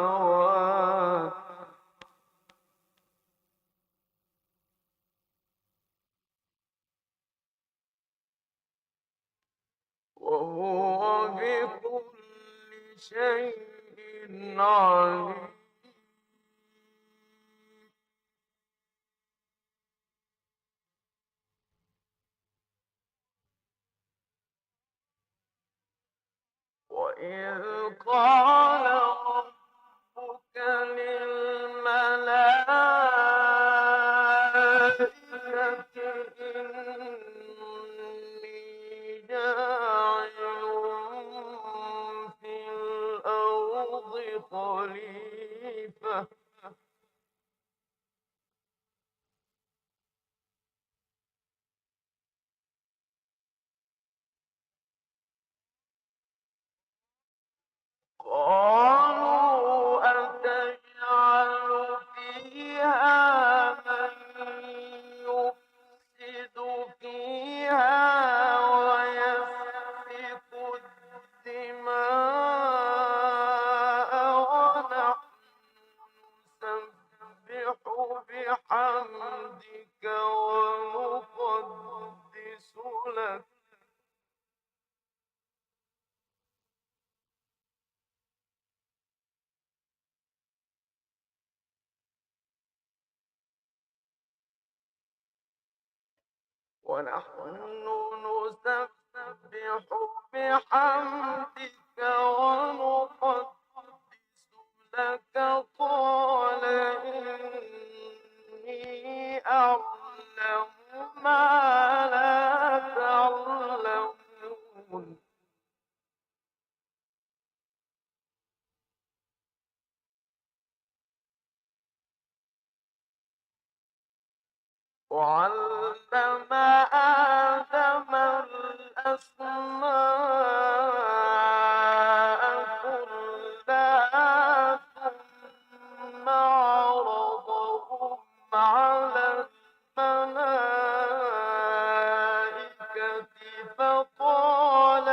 السماوات وهو بكل شيء عليم. وإذ قال ربك للملائكة إني جاعل في الأرض خليفة قالوا أتجعل فيها من يفسد فيها ويسفك الدماء ونحن نسبح بحمدك ونقدس لك قال إني أعلم ما لا تعلمون وعلم آدم الأسماء كلها ثم عرضهم على الملائكة فقال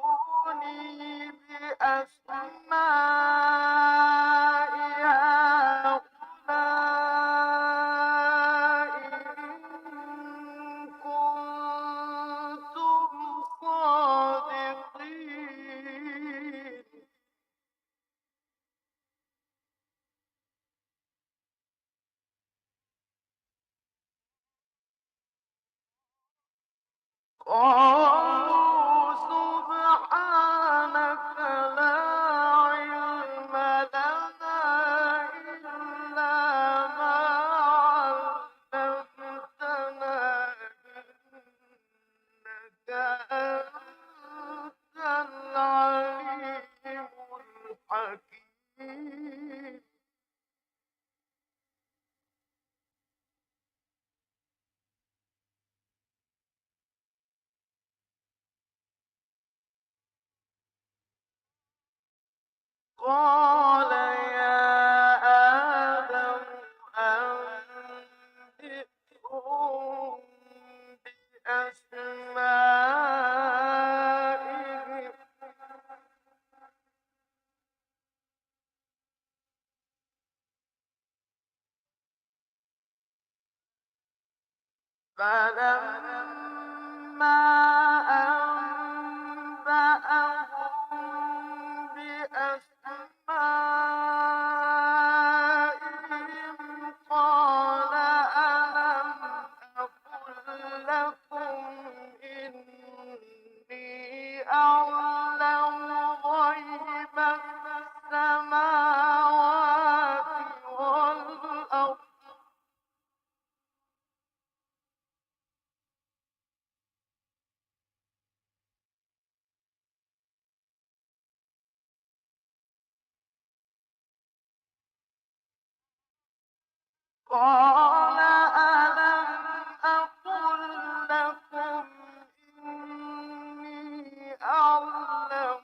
أنبئوني بأسماء هؤلاء إن كنتم صادقين قالوا سبحانك لا علم لنا إلا ما علمتنا إنك أنت العليم الحكيم قال يا آدم أنبئهم بأسمائهم فلما أنبأهم بأسمائهم قال ألم أقل لكم إني أعلم غيب السماوات والأرض قال ألم أقل لكم إني أعلم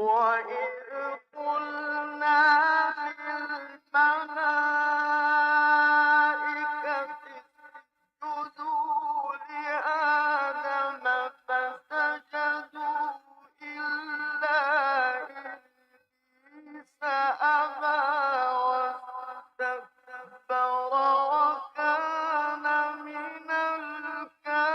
وَإِذْ قُلْنَا لِلْمَلَائِكَةِ اسْجُدُوا لِآدَمَ فَسَجَدُوا إِلَّا إِبْلِيسَ أَبَىٰ وَاسْتَكْبَرَ وَكَانَ مِنَ الْكَافِرِينَ.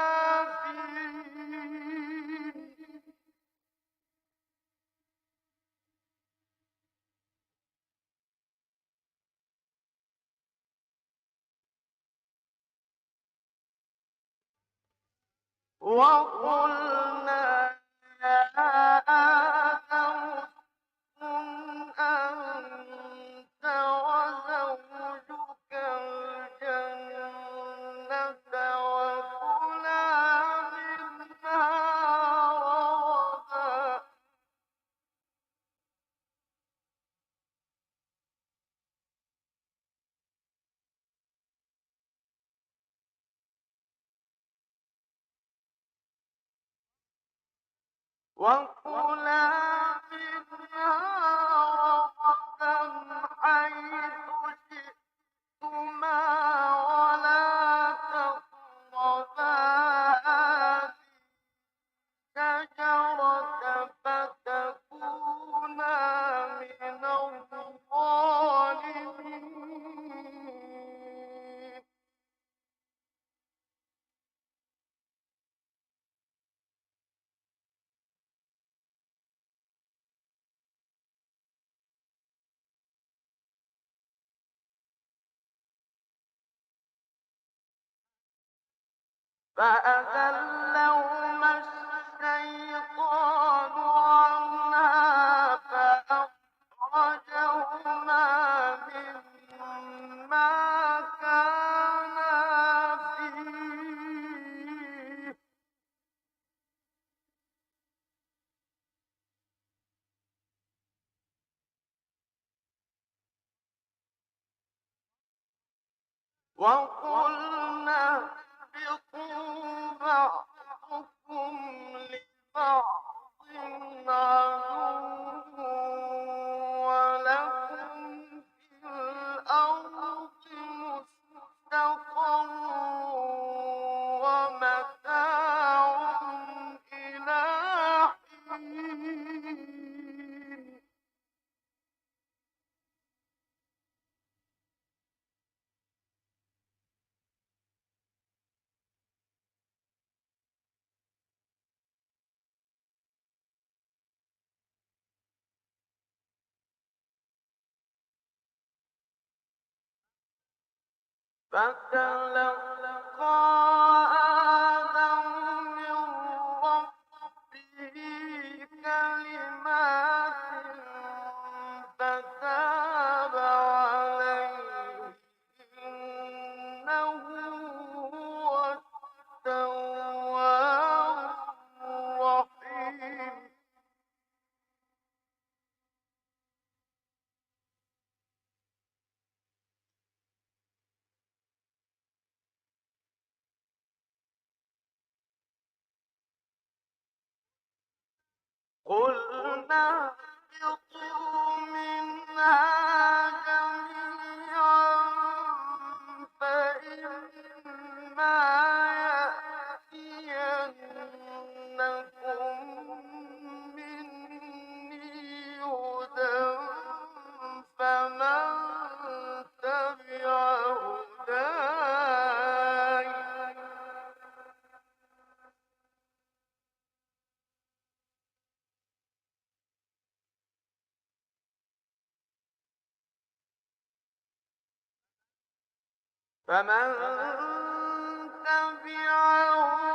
وَقُلْنَا يَا آدَمُ اسْكُنْ أَنتَ وَزَوْجُكَ الْجَنَّةَ وَكُلَا مِنْهَا رَغَدًا حَيْثُ شِئْتُمَا وَلَا تَقْرَبَا هَٰذِهِ الشَّجَرَةَ فَتَكُونَا مِنَ الظَّالِمِينَ. فَأَزَلَّهُمَا الشَّيْطَانُ عَنْهَا فَأَخْرَجَهُمَا مِمَّا كَانَا فِيهِ وَقُلْنَا اهْبِطُوا بَعْضُكُمْ لِبَعْضٍ عَدُوٌّ وَلَكُمْ فِي الْأَرْضِ مُسْتَقَرٌّ وَمَتَاعٌ إِلَىٰ حِينٍ. فَتَلَقَّىٰ آدَمُ مِن رَّبِّهِ كَلِمَاتٍ فَتَابَ عَلَيْهِ ۚ إِنَّهُ هُوَ التَّوَّابُ الرَّحِيمُ. قُلْنَا اهْبِطُوا مِنْهَا جَمِيعًا فَإِمَّا يَأْتِيَنَّكُم مِّنِّي هُدًى فَمَن تَبِعَ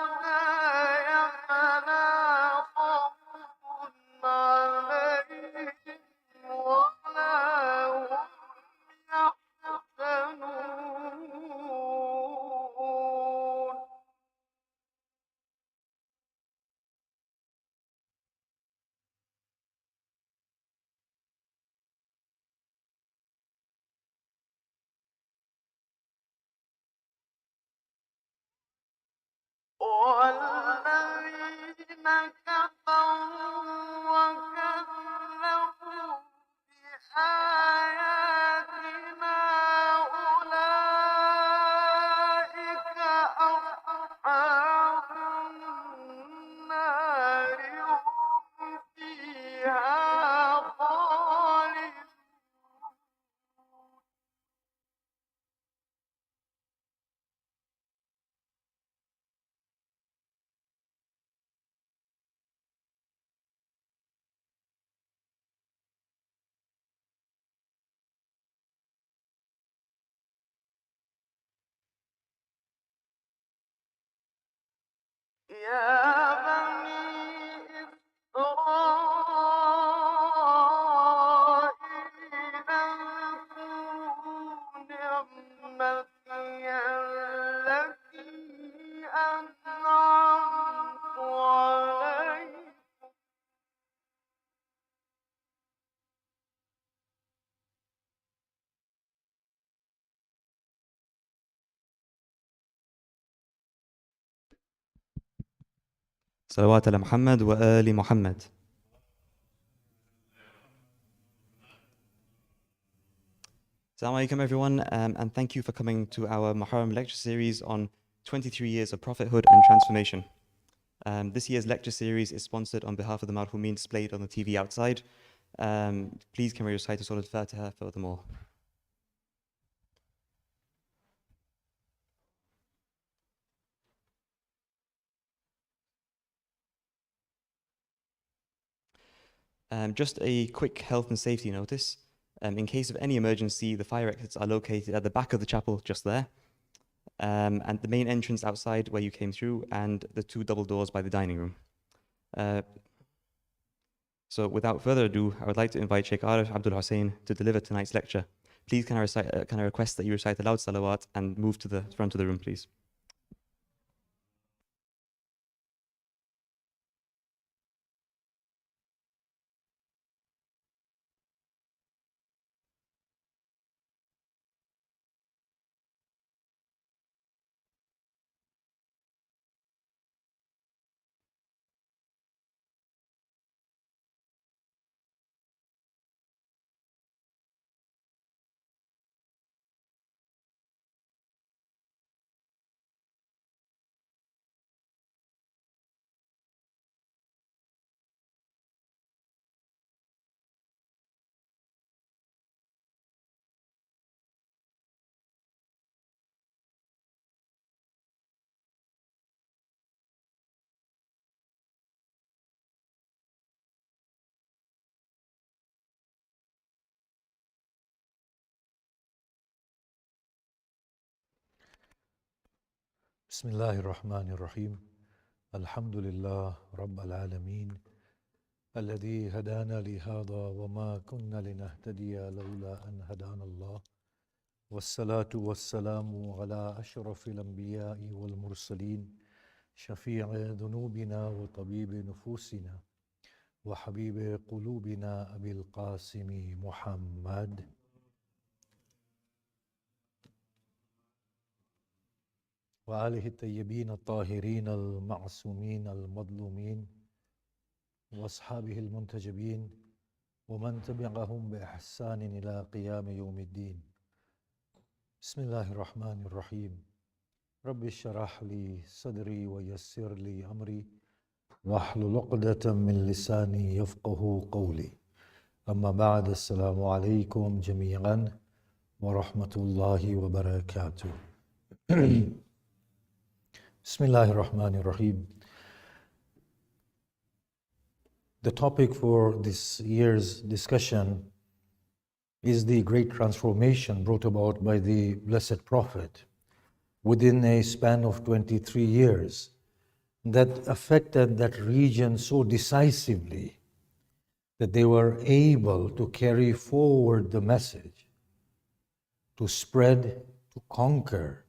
هُدَايَ فَلَا خَوْفٌ عَلَيْهِمْ وَلَا هُمْ يَحْزَنُونَ. وَالَّذِينَ كَفَرُوا وَكَذَّبُوا آياتنا أولئك أصحاب النار هم فيها خالدون. يا بني إسرائيل اذكروا نعمتي التي أنعمت عليكم. صلوات على محمد وآل محمد. Assalamu alaikum everyone, and thank you for coming to our Muharram lecture series on 23 years of prophethood and transformation. This year's lecture series is sponsored on behalf of the marhumin displayed on the TV outside. Please can we recite Surah Al-Fatiha furthermore. Just a quick health and safety notice. In case of any emergency, the fire exits are located at the back of the chapel, just there. And the main entrance outside where you came through, and the two double doors by the dining room. So without further ado, I would like to invite Shaykh Arif Abdul Hussain to deliver tonight's lecture. Please can I request that you recite the loud salawat and move to the front of the room, please. بسم الله الرحمن الرحيم. الحمد لله رب العالمين الذي هدانا لهذا وما كنا لنهتدي لولا أن هدانا الله، والصلاة والسلام على أشرف الأنبياء والمرسلين شفيع ذنوبنا وطبيب نفوسنا وحبيب قلوبنا أبي القاسم محمد وآله الطيبين الطاهرين المعصومين المظلومين وأصحابه المنتجبين ومن تبعهم بإحسان إلى قيام يوم الدين. بسم الله الرحمن الرحيم. رب اشرح لي صدري ويسر لي أمري واحلل عقدة من لساني يفقه قولي. أما بعد، السلام عليكم جميعا ورحمة الله وبركاته. Bismillahirrahmanirrahim. The topic for this year's discussion is the great transformation brought about by the Blessed Prophet within a span of 23 years that affected that region so decisively that they were able to carry forward the message, to spread, to conquer,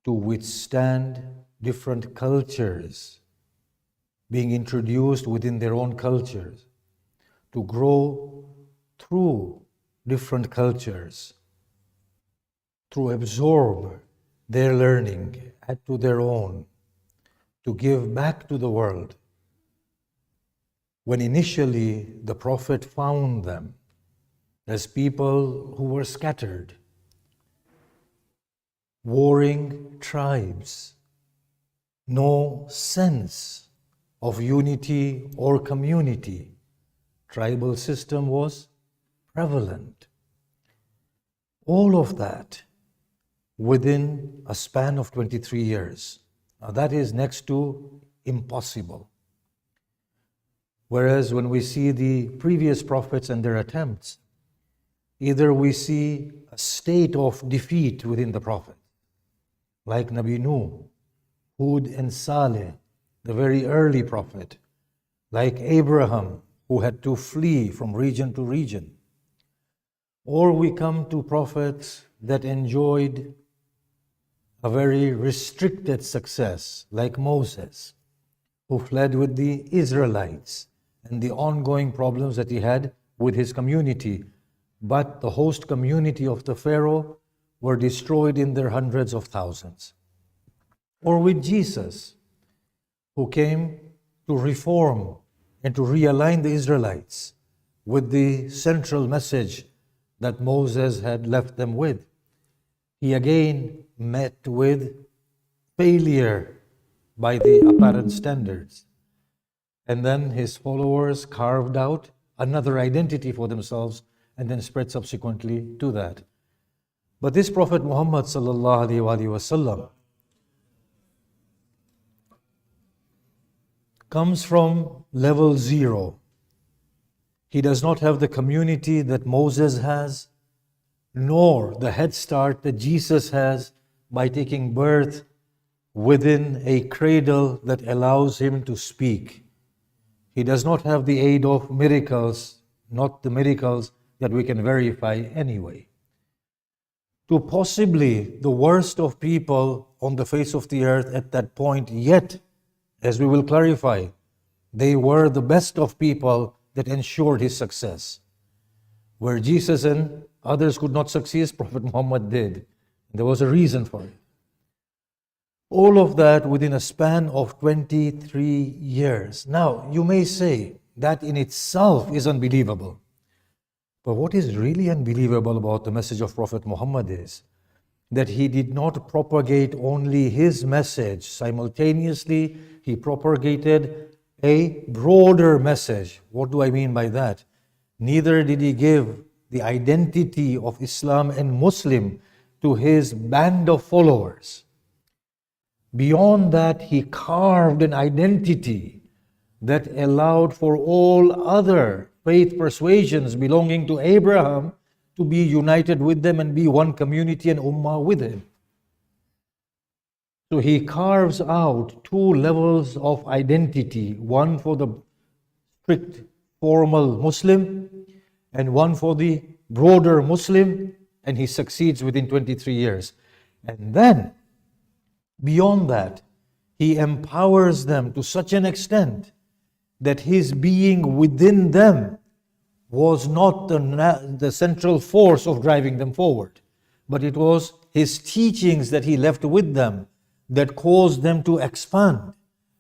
to withstand different cultures being introduced within their own cultures, to grow through different cultures, to absorb their learning, add to their own, to give back to the world. When initially the Prophet found them, as people who were scattered, warring tribes, no sense of unity or community. Tribal system was prevalent. All of that within a span of 23 years. Now that is next to impossible. Whereas when we see the previous prophets and their attempts, either we see a state of defeat within the prophet, like Nabi Nuh, Hud and Saleh, the very early prophet, like Abraham, who had to flee from region to region. Or we come to prophets that enjoyed a very restricted success, like Moses, who fled with the Israelites and the ongoing problems that he had with his community. But the host community of the Pharaoh were destroyed in their hundreds of thousands. Or with Jesus, who came to reform and to realign the Israelites with the central message that Moses had left them with. He again met with failure by the apparent standards. And then his followers carved out another identity for themselves and then spread subsequently to that. But this Prophet Muhammad sallallahu alaihi wasallam comes from level 0. He does not have the community that Moses has, nor the head start that Jesus has by taking birth within a cradle that allows him to speak. He does not have the aid of miracles, not the miracles that we can verify anyway. To possibly the worst of people on the face of the earth at that point, yet, as we will clarify, they were the best of people that ensured his success. Where Jesus and others could not succeed, Prophet Muhammad did. There was a reason for it. All of that within a span of 23 years. Now, you may say that in itself is unbelievable. But what is really unbelievable about the message of Prophet Muhammad is that he did not propagate only his message. Simultaneously, he propagated a broader message. What do I mean by that? Neither did he give the identity of Islam and Muslim to his band of followers. Beyond that, he carved an identity that allowed for all other faith persuasions belonging to Abraham to be united with them and be one community and ummah with him. So he carves out two levels of identity, one for the strict formal Muslim and one for the broader Muslim, and he succeeds within 23 years. And then, beyond that, he empowers them to such an extent that his being within them was not the central force of driving them forward, but it was his teachings that he left with them that caused them to expand,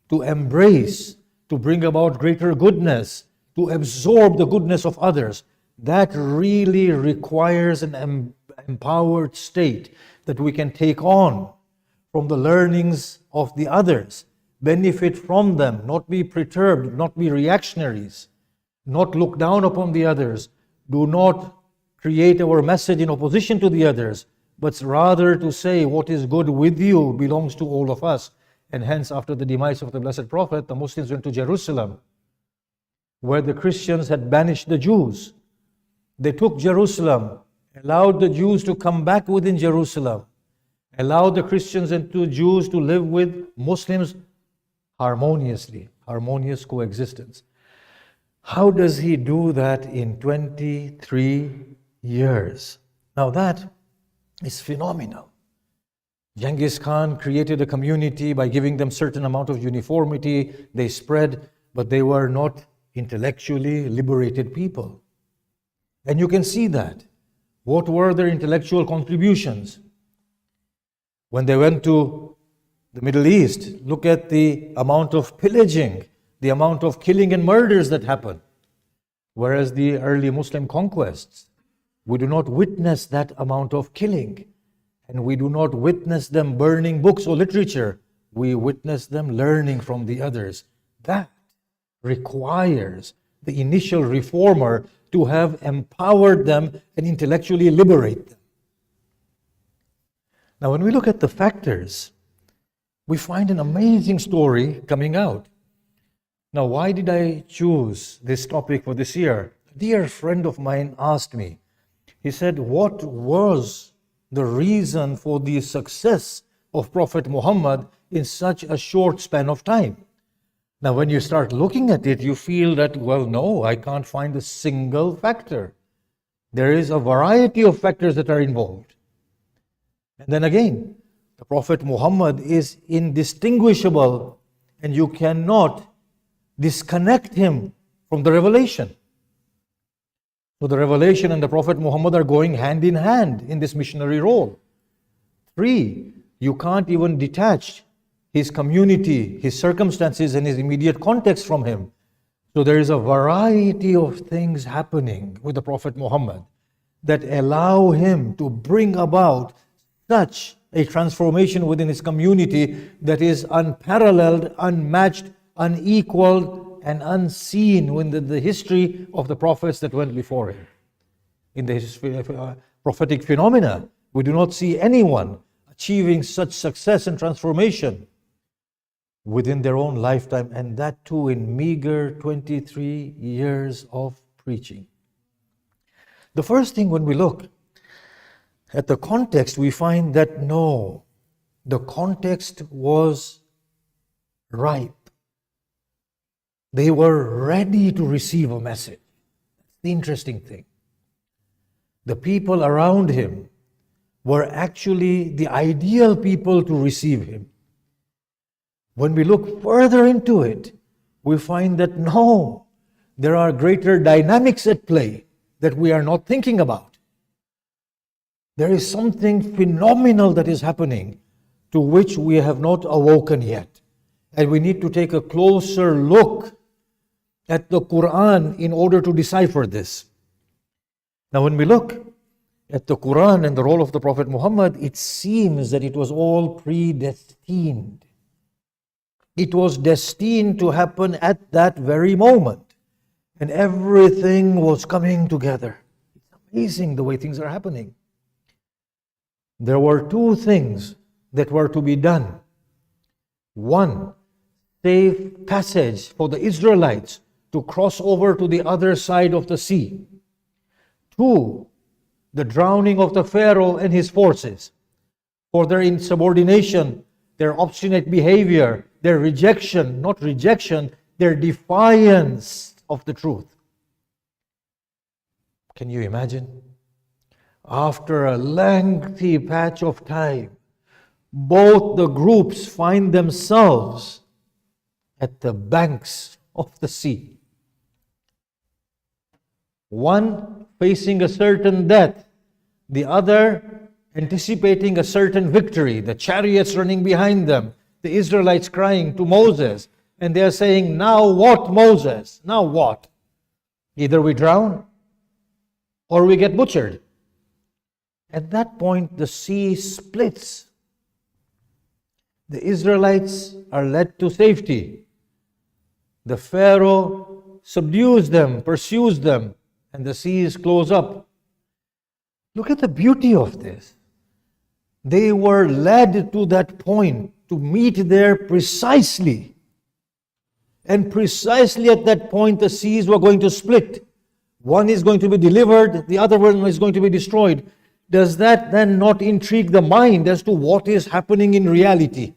to embrace, to bring about greater goodness, to absorb the goodness of others. That really requires an empowered state that we can take on from the learnings of the others, benefit from them, not be perturbed, not be reactionaries, not look down upon the others, do not create our message in opposition to the others, but rather to say what is good with you belongs to all of us. And hence, after the demise of the Blessed Prophet, the Muslims went to Jerusalem, where the Christians had banished the Jews. They took Jerusalem, allowed the Jews to come back within Jerusalem, allowed the Christians and the Jews to live with Muslims harmoniously, harmonious coexistence. How does he do that in 23 years? Now that is phenomenal. Genghis Khan created a community by giving them certain amount of uniformity. They spread, but they were not intellectually liberated people. And you can see that. What were their intellectual contributions? When they went to the Middle East, look at the amount of pillaging, the amount of killing and murders that happened. Whereas the early Muslim conquests, We do not witness that amount of killing. And we do not witness them burning books or literature. We witness them learning from the others. That requires the initial reformer to have empowered them and intellectually liberate them. Now, when we look at the factors, we find an amazing story coming out. Now, why did I choose this topic for this year? A dear friend of mine asked me, he said, what was the reason for the success of Prophet Muhammad in such a short span of time? Now, when you start looking at it, you feel that, well, no, I can't find a single factor. There is a variety of factors that are involved. And then again, the Prophet Muhammad is indistinguishable, and you cannot disconnect him from the revelation. So the revelation and the Prophet Muhammad are going hand in hand in this missionary role. 3, you can't even detach his community, his circumstances, and his immediate context from him. So there is a variety of things happening with the Prophet Muhammad that allow him to bring about such a transformation within his community that is unparalleled, unmatched, unequaled, and unseen in the history of the prophets that went before him. In the prophetic phenomena, we do not see anyone achieving such success and transformation within their own lifetime, and that too in meager 23 years of preaching. The first thing, when we look at the context, we find that no, the context was ripe. They were ready to receive a message. That's the interesting thing. The people around him were actually the ideal people to receive him. When we look further into it, we find that no, there are greater dynamics at play that we are not thinking about. There is something phenomenal that is happening to which we have not awoken yet. And we need to take a closer look at the Quran in order to decipher this. Now, when we look at the Quran and the role of the Prophet Muhammad, it seems that it was all predestined. It was destined to happen at that very moment. And everything was coming together. It's amazing the way things are happening. There were 2 things that were to be done. 1, safe passage for the Israelites to cross over to the other side of the sea. 2, the drowning of the Pharaoh and his forces for their insubordination, their obstinate behavior, their rejection, not rejection, their defiance of the truth. Can you imagine? After a lengthy patch of time, both the groups find themselves at the banks of the sea. One facing a certain death, the other anticipating a certain victory, the chariots running behind them, the Israelites crying to Moses, and they are saying, now what, Moses? Now what? Either we drown or we get butchered. At that point, the sea splits. The Israelites are led to safety. The Pharaoh subdues them, pursues them, and the seas close up. Look at the beauty of this. They were led to that point to meet there precisely. And precisely at that point, the seas were going to split. One is going to be delivered, the other one is going to be destroyed. Does that then not intrigue the mind as to what is happening in reality?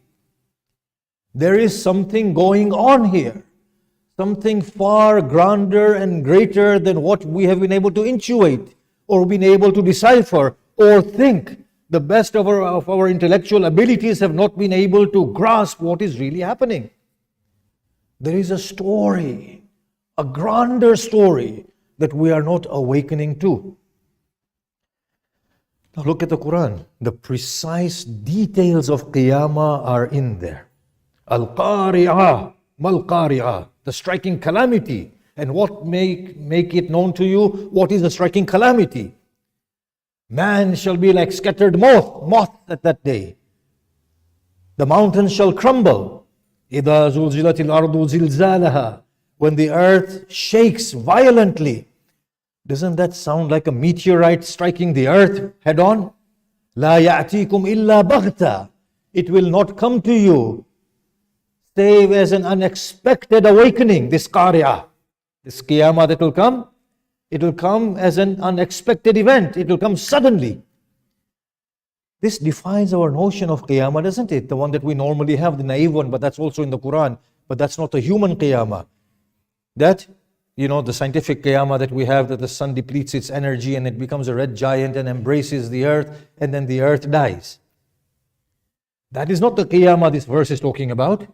There is something going on here. Something far grander and greater than what we have been able to intuit or been able to decipher or think. The best of our intellectual abilities have not been able to grasp what is really happening. There is a story, a grander story that we are not awakening to. Now look at the Quran. The precise details of Qiyamah are in there. Al-Qari'ah, Mal-Qari'ah, the striking calamity. And what make it known to you? What is the striking calamity? Man shall be like scattered moth at that day. The mountains shall crumble. إِذَا زُلْزِلَتِ الْأَرْضُ زِلْزَالَهَا. When the earth shakes violently. Doesn't that sound like a meteorite striking the earth head on? لَا يَأْتِيكُمْ إِلَّا بَغْتَةً. It will not come to you save as an unexpected awakening. This qari'ah, this qiyamah that will come, it will come as an unexpected event. It will come suddenly. This defines our notion of qiyamah, doesn't it? The one that we normally have, the naive one, but that's also in the Quran. But that's not the human qiyamah. That, the scientific qiyamah that we have, that the sun depletes its energy and it becomes a red giant and embraces the earth, and then the earth dies. That is not the qiyamah this verse is talking about.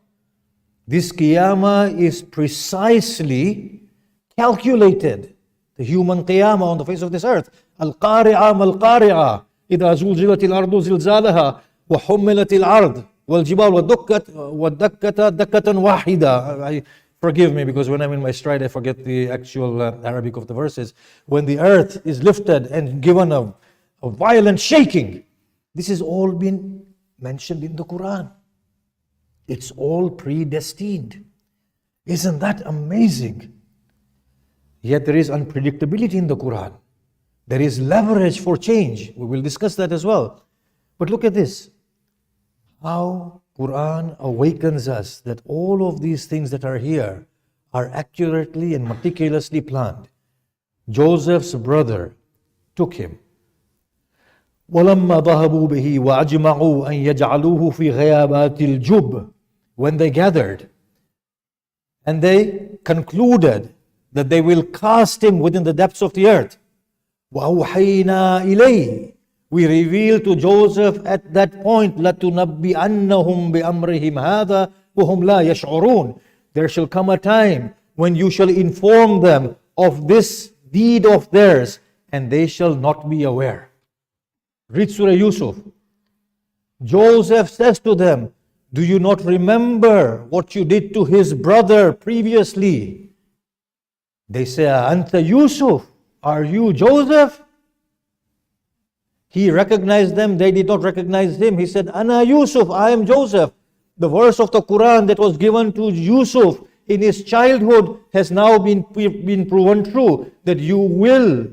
This qiyamah is precisely calculated. The human qiyamah on the face of this earth. Al-qari'ah mal-qari'ah. إِذَا زُلْزِلَتِ الْأَرْضُ زِلْزَالَهَا وَحُمِّلَتِ الْأَرْضُ وَالْجِبَالُ وَالدَّكَّةَ دَكَّةً وَاحِدًا. Forgive me, because when I'm in my stride I forget the actual Arabic of the verses. When the earth is lifted and given a violent shaking. This has all been mentioned in the Quran. It's all predestined. Isn't that amazing? Yet there is unpredictability in the Quran. There is leverage for change. We will discuss that as well. But look at this. How Quran awakens us that all of these things that are here are accurately and meticulously planned. Joseph's brother took him. وَلَمَّا ذَهَبُوا بِهِ وَأَجْمَعُوا أَن يَجْعَلُوهُ فِي غَيَابَاتِ الْجُبِّ. When they gathered and they concluded that they will cast him within the depths of the earth. وَأَوْحَيْنَا إِلَيْهِ. We reveal to Joseph at that point, لَتُنَبِّئَنَّهُمْ بِأَمْرِهِمْ هَذَا وَهُمْ لَا يَشْعُرُونَ. There shall come a time when you shall inform them of this deed of theirs, and they shall not be aware. Read Surah Yusuf. Joseph says to them, do you not remember what you did to his brother previously? They say, Anta Yusuf, are you Joseph? He recognized them, they did not recognize him. He said, Ana Yusuf, I am Joseph. The verse of the Quran that was given to Yusuf in his childhood has now been proven true, that you will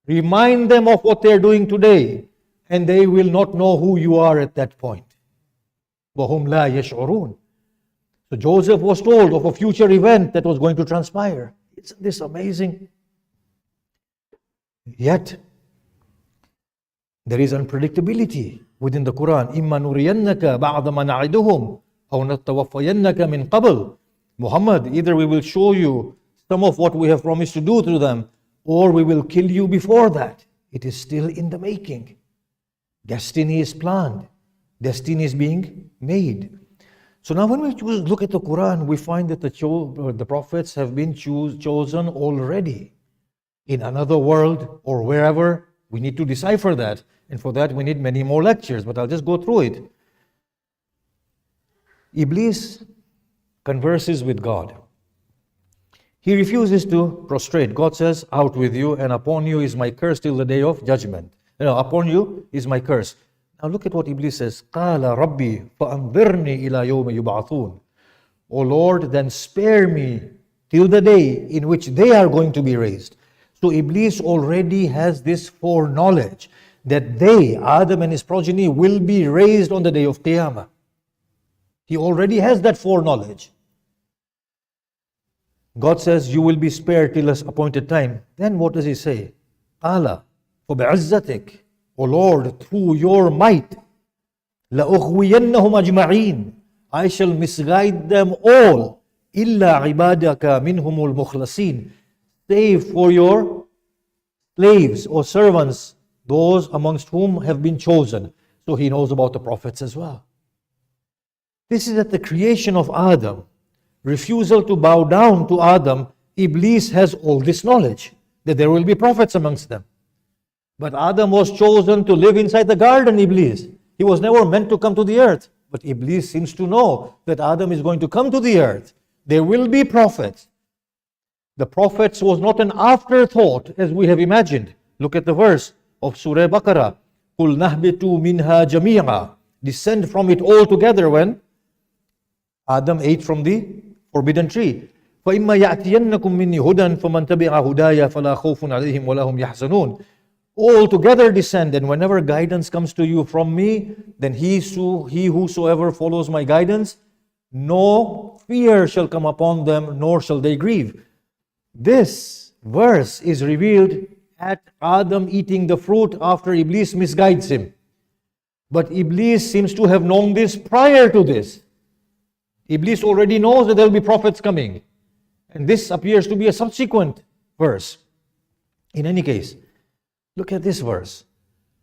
remind them of what they are doing today, and they will not know who you are at that point. وَهُمْ لَا يَشْعُرُونَ. So Joseph was told of a future event that was going to transpire. Isn't this amazing? Yet, there is unpredictability within the Quran. إِمَّا نُرِيَنَّكَ بَعْضَ مَا نَعِدُهُمْ أَوْ نَتَّوَفَّيَنَّكَ مِنْ قَبْلِ. Muhammad, either we will show you some of what we have promised to do to them, or we will kill you before that. It is still in the making. Destiny is planned. Destiny is being made. So now when we look at the Quran, we find that the prophets have been chosen already in another world or wherever. We need to decipher that. And for that we need many more lectures, but I'll just go through it. Iblis converses with God. He refuses to prostrate. God says, out with you, and upon you is my curse till the day of judgment. Upon you is my curse. Now look at what Iblis says. قَالَ رَبِّي فَأَنظِرْنِي إِلَى يَوْمِ يُبْعَثُونَ. O Lord, then spare me till the day in which they are going to be raised. So Iblis already has this foreknowledge that they, Adam and his progeny, will be raised on the day of Qiyamah. He already has that foreknowledge. God says, you will be spared till an appointed time. Then what does he say? قَالَ فَبِعِزَّتِكَ. O Lord, through your might, لَأُغْوِيَنَّهُمْ أَجْمَعِينَ. I shall misguide them all. إِلَّا عِبَادَكَ مِنْهُمُ الْمُخْلَصِينَ. Save for your slaves or servants, those amongst whom have been chosen. So he knows about the prophets as well. This is at the creation of Adam. Refusal to bow down to Adam, Iblis has all this knowledge that there will be prophets amongst them. But Adam was chosen to live inside the garden, Iblis. He was never meant to come to the earth. But Iblis seems to know that Adam is going to come to the earth. There will be prophets. The prophets was not an afterthought as we have imagined. Look at the verse. of Surah Baqarah. قُلْ نَهْبِتُوا مِنْهَا جَمِيعًا. Descend from it all together when Adam ate from the forbidden tree. فَإِمَّا يَأْتِيَنَّكُم مِّنِّي هُدًى فَمَنْ تَبِعَ هُدَايَ فَلَا خَوْفٌ عَلَيْهِمْ وَلَا هُمْ يَحْزَنُونَ. All together descend, and whenever guidance comes to you from me, then he whosoever follows my guidance, no fear shall come upon them, nor shall they grieve. This verse is revealed at Adam eating the fruit after Iblis misguides him. But Iblis seems to have known this prior to this. Iblis already knows that there will be prophets coming. And this appears to be a subsequent verse. In any case, look at this verse.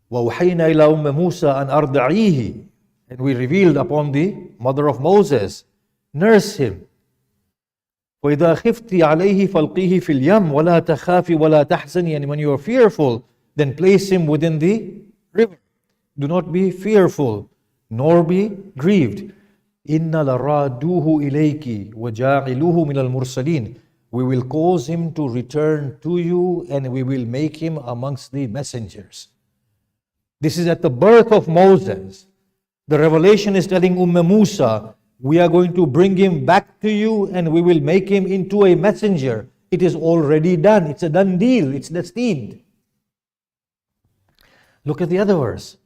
وَأَوْحَيْنَا إِلَىٰ أُمَّ مُوسَىٰ أَنْ أَرْضَعِيهِ. And we revealed upon the mother of Moses, nurse him. وَإِذَا خِفْتِ عَلَيْهِ فَالْقِيهِ فِي الْيَمِّ وَلَا تَخَافِ وَلَا تَحْزَنِي. And when you are fearful, then place him within the river. Do not be fearful, nor be grieved. إِنَّ لَرَادُوهُ إِلَيْكِ وَجَاعِلُوهُ مِنَ الْمُرْسَلِينَ. We will cause him to return to you, and we will make him amongst the messengers. This is at the birth of Moses. The revelation is telling Musa, we are going to bring him back to you, and we will make him into a messenger. It is already done. It's a done deal. It's destined. Look at the other verse.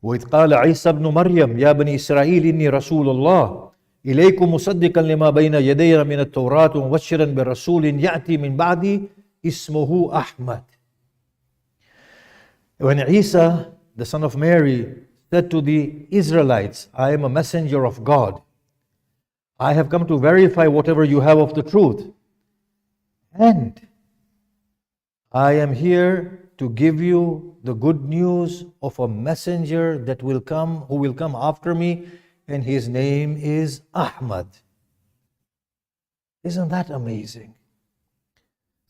وَإِذْ قَالَ عِيسَى ابْنُ مَرْيَمْ يَا بَنِي إِسْرَائِيلِ إِنِّي رَسُولُ اللَّهِ إِلَيْكُمْ مُصَدِّقًا لِمَا بَيْنَ يَدَيَّ مِنَ التَّوْرَاةِ وَمُبَشِّرًا بِرَسُولٍ يَأْتِي مِنْ بَعْدِي اسْمُهُ أَحْمَدُ. When Isa, the son of Mary, said to the Israelites, I am a messenger of God. I have come to verify whatever you have of the truth. And I am here to give you the good news of a messenger that will come, who will come after me, and his name is Ahmad. Isn't that amazing?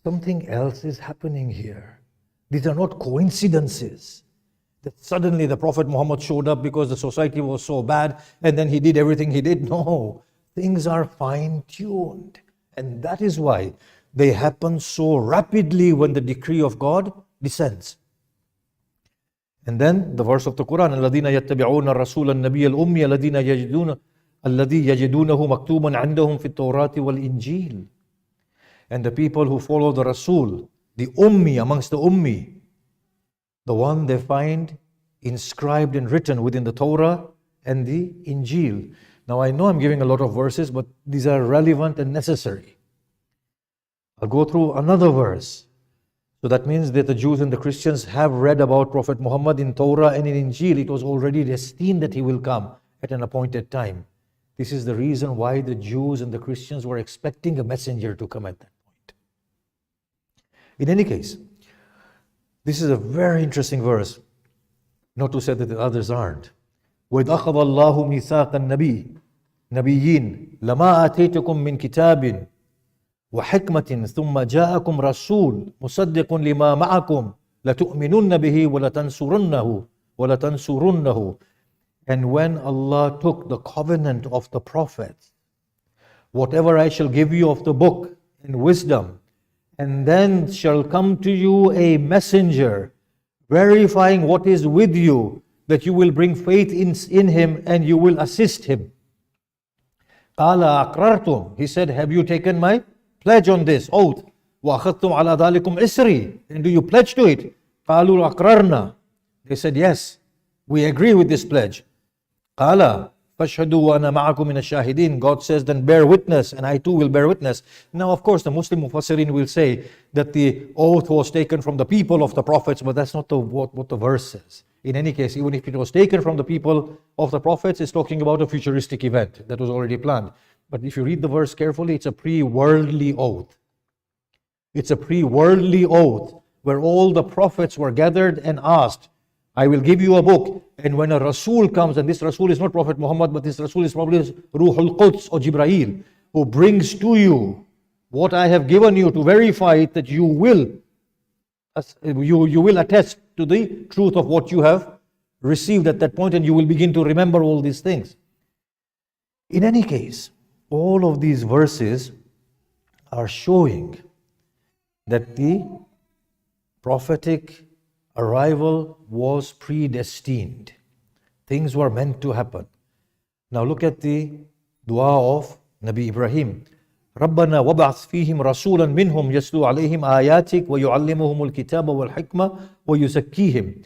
Something else is happening here. These are not coincidences. That suddenly the Prophet Muhammad showed up because the society was so bad and then he did everything he did. No, things are fine-tuned. And that is why they happen so rapidly when the decree of God descends. And then the verse of the Quran, الَّذِينَ يَتَّبِعُونَ الرَّسُولَ النَّبِيَّ الْأُمِّيَ الَّذِي يَجِدُونَهُ مَكْتُوبًا عِندَهُمْ فِي التَّوْرَاةِ وَالْإِنْجِيلِ. And the people who follow the Rasul, the Ummi amongst the Ummi, the one they find inscribed and written within the Torah and the Injil. Now I know I'm giving a lot of verses, but these are relevant and necessary. I'll go through another verse. So that means that the Jews and the Christians have read about Prophet Muhammad in Torah and in Injil. It was already destined that he will come at an appointed time. This is the reason why the Jews and the Christians were expecting a messenger to come at that point. In any case, this is a very interesting verse. Not to say that the others aren't. وَإِذْ أَخَذَ اللَّهُ مِيثَاقَ النَّبِيِّينَ لَمَا آتَيْتُكُم مِّن كِتَابٍ وَحِكْمَةٍ ثُمَّ جَاءَكُمْ رَسُولٌ مُصَدِّقٌ لِمَا مَعَكُمْ لَتُؤْمِنُنَّ بِهِ وَلَتَنْصُرُنَّهُ. And when Allah took the covenant of the prophets, whatever I shall give you of the book and wisdom, and then shall come to you a messenger verifying what is with you, that you will bring faith in him and you will assist him. قَالَ أَقْرَرْتُمْ. He said, have you taken my pledge on this oath? وَأَخَذْتُمْ عَلَى ذَلِكُمْ إِسْرِي. And do you pledge to it? قَالُوا أَقْرَرْنَا. They said, yes, we agree with this pledge. قَالَ فَاشْهَدُوا وَأَنَا مَعَكُمْ مِنَ الشَّاهِدِينَ. God says, then bear witness, and I too will bear witness. Now, of course, the Muslim Mufassirin will say that the oath was taken from the people of the prophets, but that's not what the verse says. In any case, even if it was taken from the people of the prophets, it's talking about a futuristic event that was already planned. But if you read the verse carefully, it's a pre-worldly oath. It's a pre-worldly oath where all the prophets were gathered and asked, I will give you a book. And when a Rasul comes, and this Rasul is not Prophet Muhammad, but this Rasul is probably Ruhul Quds or Jibraeel, who brings to you what I have given you to verify it, that you will attest to the truth of what you have received at that point, and you will begin to remember all these things. In any case, all of these verses are showing that the prophetic arrival was predestined. Things were meant to happen. Now look at the dua of Nabi Ibrahim. ربنا وابعث فيهم رسولا منهم يتلو عليهم آياتك ويعلمهم الكتاب والحكمة ويزكيهم.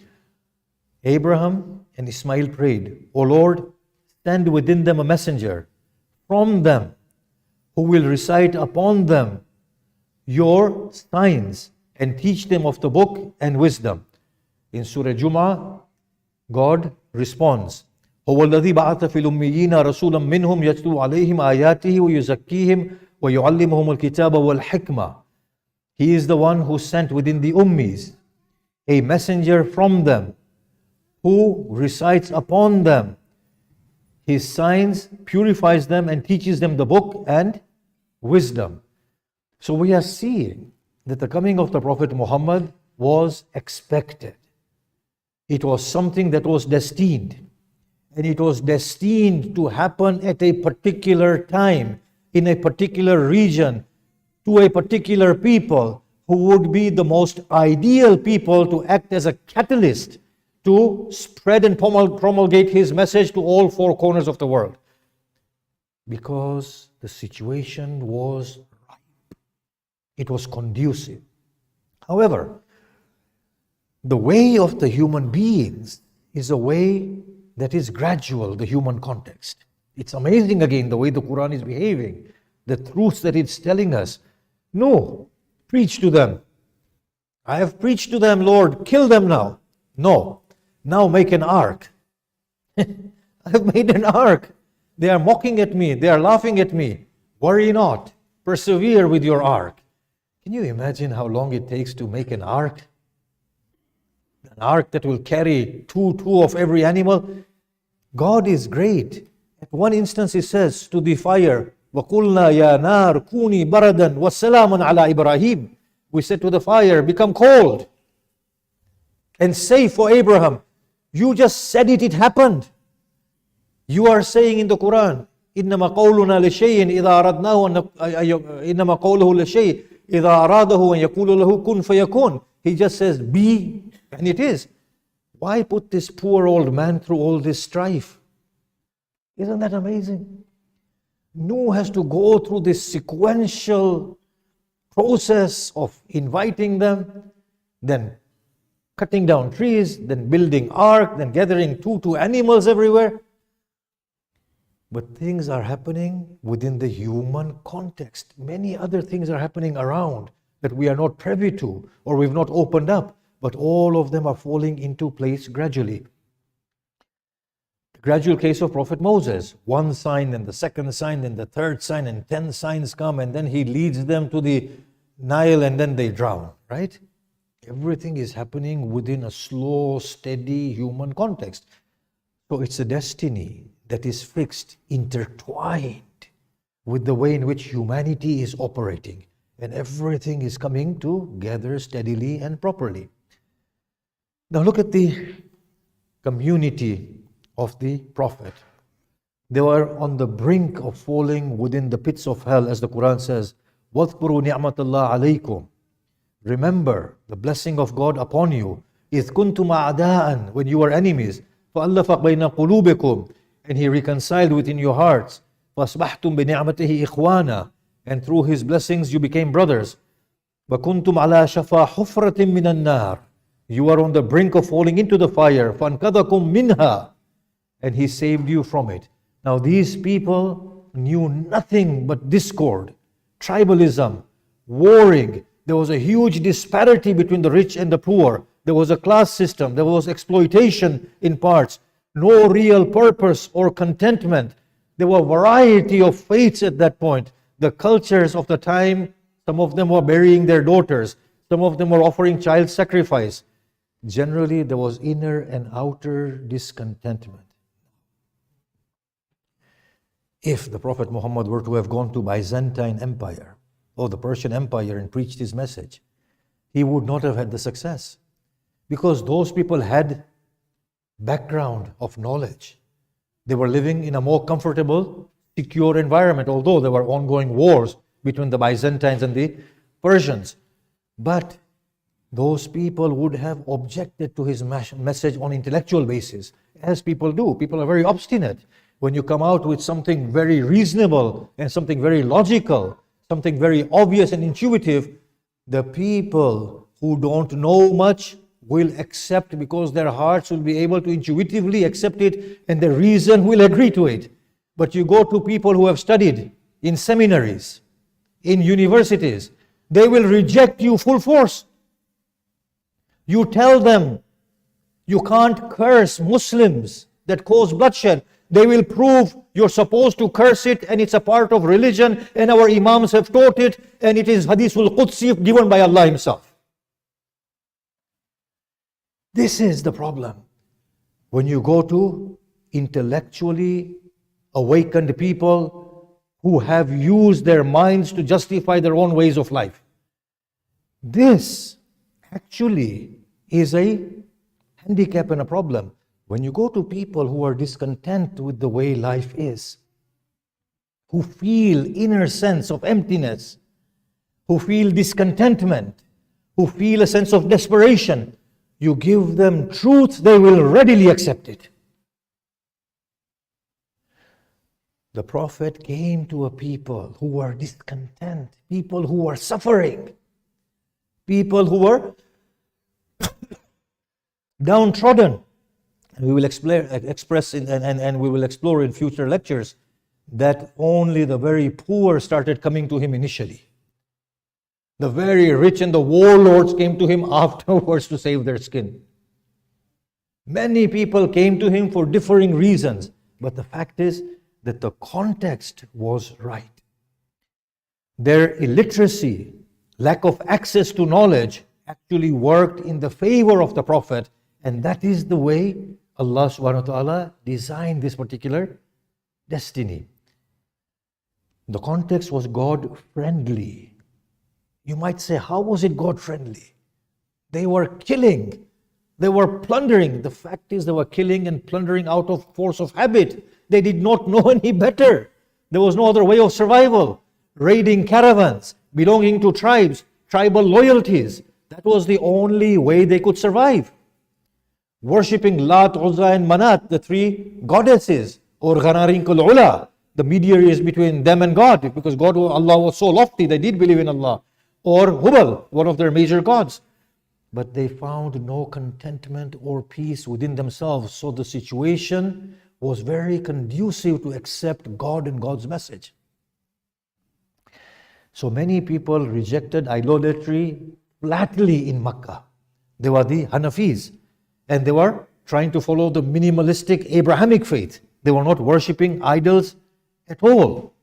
Abraham and Ismail prayed, O Lord, send within them a messenger from them who will recite upon them your signs and teach them of the book and wisdom. In Surah Jum'ah, God responds, هو الذي بعث في الأميين رسولا منهم يتلو عليهم آياته ويزكيهم ويعلمهم الكتاب والحكمة. He is the one who sent within the Ummis a messenger from them who recites upon them his signs, purifies them and teaches them the book and wisdom. So we are seeing that the coming of the Prophet Muhammad was expected. It was something that was destined. And it was destined to happen at a particular time, in a particular region, to a particular people who would be the most ideal people to act as a catalyst to spread and promulgate his message to all four corners of the world. Because the situation was ripe. It was conducive. However, the way of the human beings is a way that is gradual, the human context. It's amazing again the way the Quran is behaving, the truths that it's telling us. No, preach to them. I have preached to them, Lord, kill them now. No, now make an ark. I have made an ark. They are mocking at me, they are laughing at me. Worry not, persevere with your ark. Can you imagine how long it takes to make an ark? An ark that will carry two of every animal. God is great. At one instance he says to the fire, وَقُلْنَا يَا نَارْ كُونِي بَرَدًا وَالسَّلَامًا عَلَى إِبْرَاهِيمَ. We said to the fire, become cold and safe for Abraham. You just said it, it happened. You are saying in the Quran, إِنَّمَا قَوْلُنَا لِشَيْءٍ إِذَا أَرَدْنَاهُ إِنَّمَا قَوْلُهُ لِشَيْءٍ إِذَا أَرَادَهُ أَنْ يَقُولُ لَهُ كُنْ فَيَكُونَ. He just says, be, and it is. Why put this poor old man through all this strife? Isn't that amazing? Noah has to go through this sequential process of inviting them, then cutting down trees, then building ark, then gathering two animals everywhere. But things are happening within the human context. Many other things are happening around that we are not privy to or we've not opened up. But all of them are falling into place gradually. The gradual case of Prophet Moses. One sign, then the second sign, then the third sign, and 10 signs come, and then he leads them to the Nile, and then they drown, right? Everything is happening within a slow, steady human context. So it's a destiny that is fixed, intertwined with the way in which humanity is operating. And everything is coming together steadily and properly. Now look at the community of the Prophet. They were on the brink of falling within the pits of hell, as the Quran says, وَاذْكُرُوا نِعْمَةَ اللَّهِ عَلَيْكُمْ. Remember the blessing of God upon you. إِذْ كُنْتُمْ أَعْدَاءً. When you were enemies. فَأَلَّفَ بَيْنَ قُلُوبِكُمْ. And He reconciled within your hearts. فَأَصْبَحْتُمْ بِنِعْمَتِهِ إِخْوَانًا. And through His blessings you became brothers. وَكُنْتُمْ عَلَى شَفَا حُفْرَةٍ مِّنَ النَّارِ. You are on the brink of falling into the fire. فَأَنْقَذَكُمْ مِنْهَا. And He saved you from it. Now these people knew nothing but discord, tribalism, warring. There was a huge disparity between the rich and the poor. There was a class system. There was exploitation in parts. No real purpose or contentment. There were a variety of faiths at that point. The cultures of the time, some of them were burying their daughters. Some of them were offering child sacrifice. Generally, there was inner and outer discontentment. If the Prophet Muhammad were to have gone to Byzantine Empire or the Persian Empire and preached his message, he would not have had the success. Because those people had background of knowledge. They were living in a more comfortable, secure environment, although there were ongoing wars between the Byzantines and the Persians. But those people would have objected to his message on intellectual basis, as people do. People are very obstinate. When you come out with something very reasonable and something very logical, something very obvious and intuitive, the people who don't know much will accept, because their hearts will be able to intuitively accept it and the reason will agree to it. But you go to people who have studied in seminaries, in universities, they will reject you full force. You tell them you can't curse Muslims that cause bloodshed. They will prove you're supposed to curse it and it's a part of religion and our Imams have taught it and it is Hadithul Qudsi given by Allah Himself. This is the problem. When you go to intellectually awakened people who have used their minds to justify their own ways of life. This actually is a handicap and a problem. When you go to people who are discontent with the way life is, who feel inner sense of emptiness, who feel discontentment, who feel a sense of desperation, you give them truth, they will readily accept it. The Prophet came to a people who were discontent, people who were suffering, people who were downtrodden. And we will express and we will explore in future lectures that only the very poor started coming to him initially. The very rich and the warlords came to him afterwards to save their skin. Many people came to him for differing reasons, but the fact is that the context was right. Their illiteracy, lack of access to knowledge actually worked in the favor of the Prophet, and that is the way Allah subhanahu wa ta'ala designed this particular destiny. The context was God-friendly. You might say, how was it God-friendly? They were killing, they were plundering. The fact is they were killing and plundering out of force of habit. They did not know any better. There was no other way of survival. Raiding caravans, belonging to tribes, tribal loyalties. That was the only way they could survive. Worshipping Lat, Uzza and Manat, the three goddesses, or Ghanarinkul Ula, the mediaries between them and God, because Allah was so lofty, they did believe in Allah. Or Hubal, one of their major gods. But they found no contentment or peace within themselves, so the situation was very conducive to accept God and God's message. So many people rejected idolatry flatly in Makkah. They were the Hanafis, and they were trying to follow the minimalistic Abrahamic faith. They were not worshipping idols at all.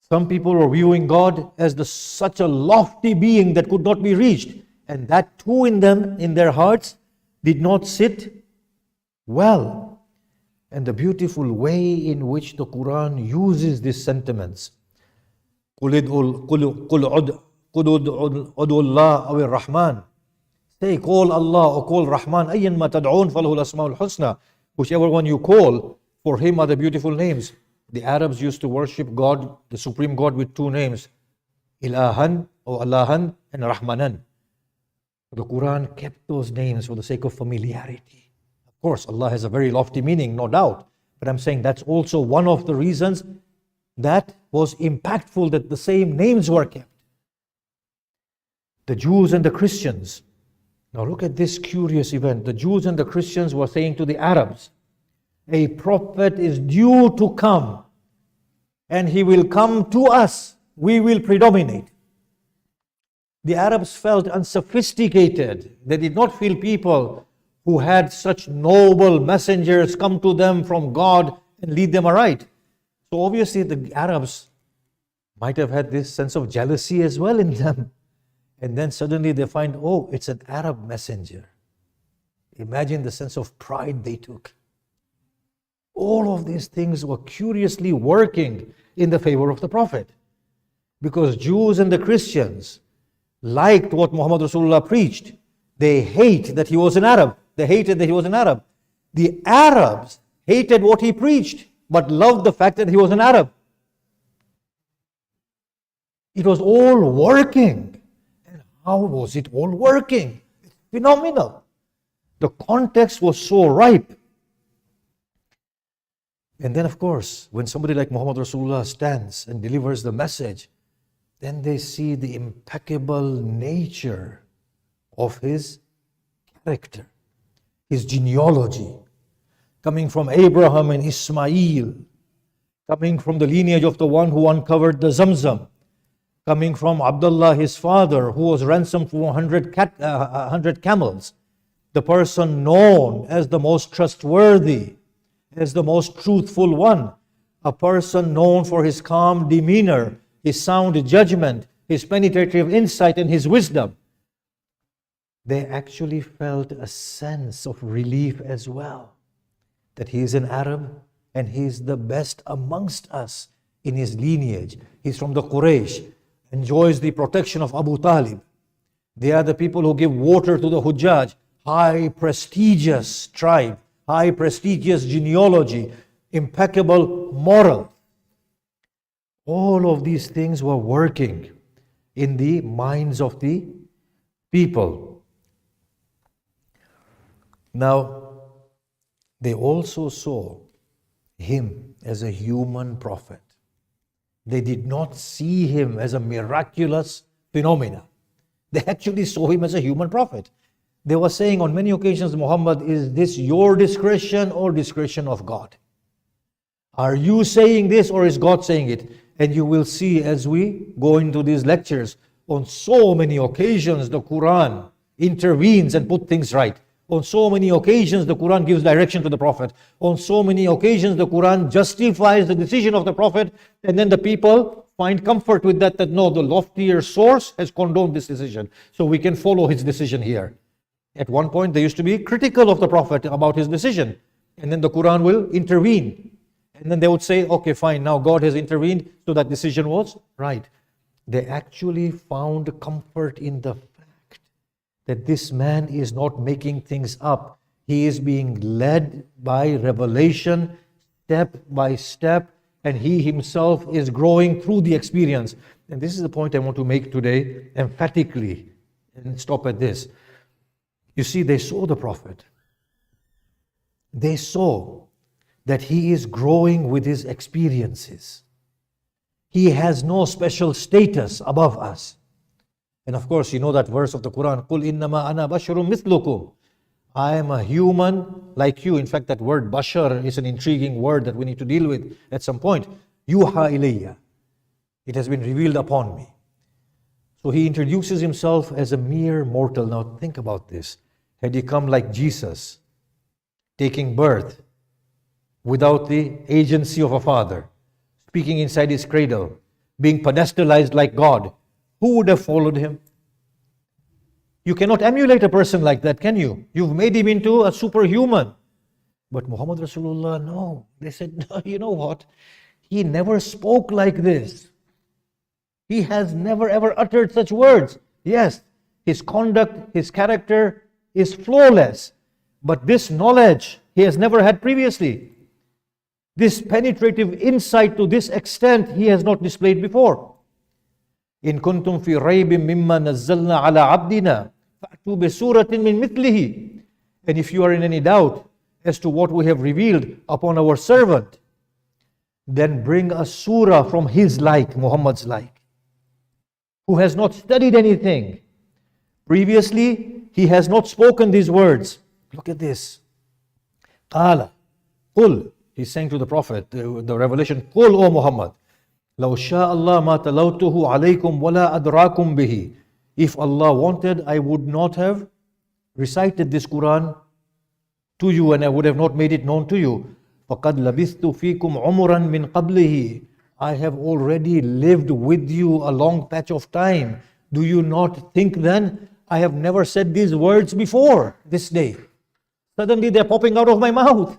Some people were viewing God as such a lofty being that could not be reached, and that too in them, in their hearts, did not sit well. And the beautiful way in which the Quran uses these sentiments. قُلْ عُدُوا اللَّهَ أَوِ الرَّحْمَنِ. Say, call Allah or call Rahman. أَيًّا مَا تَدْعُونَ فَلَهُ الْأَسْمَاءُ الْحُسْنَى. Whichever one you call, for him are the beautiful names. The Arabs used to worship God, the Supreme God, with two names. Ilahan or Allahan and Rahmanan. The Quran kept those names for the sake of familiarity. Of course, Allah has a very lofty meaning, no doubt. But I'm saying that's also one of the reasons that was impactful, that the same names were kept. The Jews and the Christians. Now look at this curious event. The Jews and the Christians were saying to the Arabs, a prophet is due to come, and he will come to us. We will predominate. The Arabs felt unsophisticated. They did not feel people who had such noble messengers come to them from God and lead them aright. So obviously the Arabs might have had this sense of jealousy as well in them. And then suddenly they find, oh, it's an Arab messenger. Imagine the sense of pride they took. All of these things were curiously working in the favor of the Prophet. Because Jews and the Christians liked what Muhammad Rasulullah preached. They hate that he was an Arab. They hated that he was an Arab. The Arabs hated what he preached, but loved the fact that he was an Arab. It was all working. And How was it all working? It's phenomenal. The context was so ripe. And then, of course, when somebody like Muhammad Rasulullah stands and delivers the message, then they see the impeccable nature of his character, his genealogy, coming from Abraham and Ismail, coming from the lineage of the one who uncovered the Zamzam, coming from Abdullah, his father, who was ransomed for 100 camels, the person known as the most trustworthy, as the most truthful one, a person known for his calm demeanor, his sound judgment, his penetrative insight, and his wisdom. They actually felt a sense of relief as well, that he is an Arab and he is the best amongst us in his lineage. He's from the Quraysh, enjoys the protection of Abu Talib. They are the people who give water to the Hujjaj, high prestigious tribe, high prestigious genealogy, impeccable moral. All of these things were working in the minds of the people. Now, they also saw him as a human prophet. They did not see him as a miraculous phenomena. They actually saw him as a human prophet. They were saying on many occasions, Muhammad, is this your discretion or discretion of God? Are you saying this or is God saying it? And you will see as we go into these lectures, on so many occasions the Quran intervenes and put things right. On so many occasions the Quran gives direction to the Prophet. On so many occasions the Quran justifies the decision of the Prophet, and then the people find comfort with that no, the loftier source has condoned this decision, so we can follow his decision here. At one point they used to be critical of the Prophet about his decision, and then the Quran will intervene. And then they would say, okay, fine, now God has intervened, so that decision was right. They actually found comfort in the fact that this man is not making things up. He is being led by revelation, step by step, and he himself is growing through the experience. And this is the point I want to make today emphatically, and stop at this. You see, they saw the Prophet. They saw that he is growing with his experiences. He has no special status above us. And of course, you know that verse of the Quran, قُلْ إِنَّمَا أَنَا بَشَرٌ مِثْلُكُمْ. I am a human like you. In fact, that word bashar is an intriguing word that we need to deal with at some point. Yuha ilayya. It has been revealed upon me. So he introduces himself as a mere mortal. Now think about this. Had he come like Jesus, taking birth without the agency of a father, speaking inside his cradle, being pedestalized like God, who would have followed him? You cannot emulate a person like that, can you? You've made him into a superhuman. But Muhammad Rasulullah, no. They said, no, you know what? He never spoke like this. He has never ever uttered such words. Yes, his conduct, his character is flawless. But this knowledge he has never had previously. This penetrative insight to this extent he has not displayed before. In kuntum fi raybin mimma nazzalna ala abdina fa'tu bi suratin min mithlihi. And if you are in any doubt as to what we have revealed upon our servant, then bring a surah from his like, Muhammad's like, who has not studied anything. Previously, he has not spoken these words. Look at this. Qala, qul. He's saying to the Prophet, the revelation, qul, O Muhammad, لو شاء الله ما تلوته عليكم ولا أدراكم به. If Allah wanted, I would not have recited this Quran to you, and I would have not made it known to you. فَقَدْ لَبِثْتُ فِيكُمْ عُمُرًا مِّن قَبْلِهِ. I have already lived with you a long patch of time. Do you not think then I have never said these words before this day? Suddenly they're popping out of my mouth.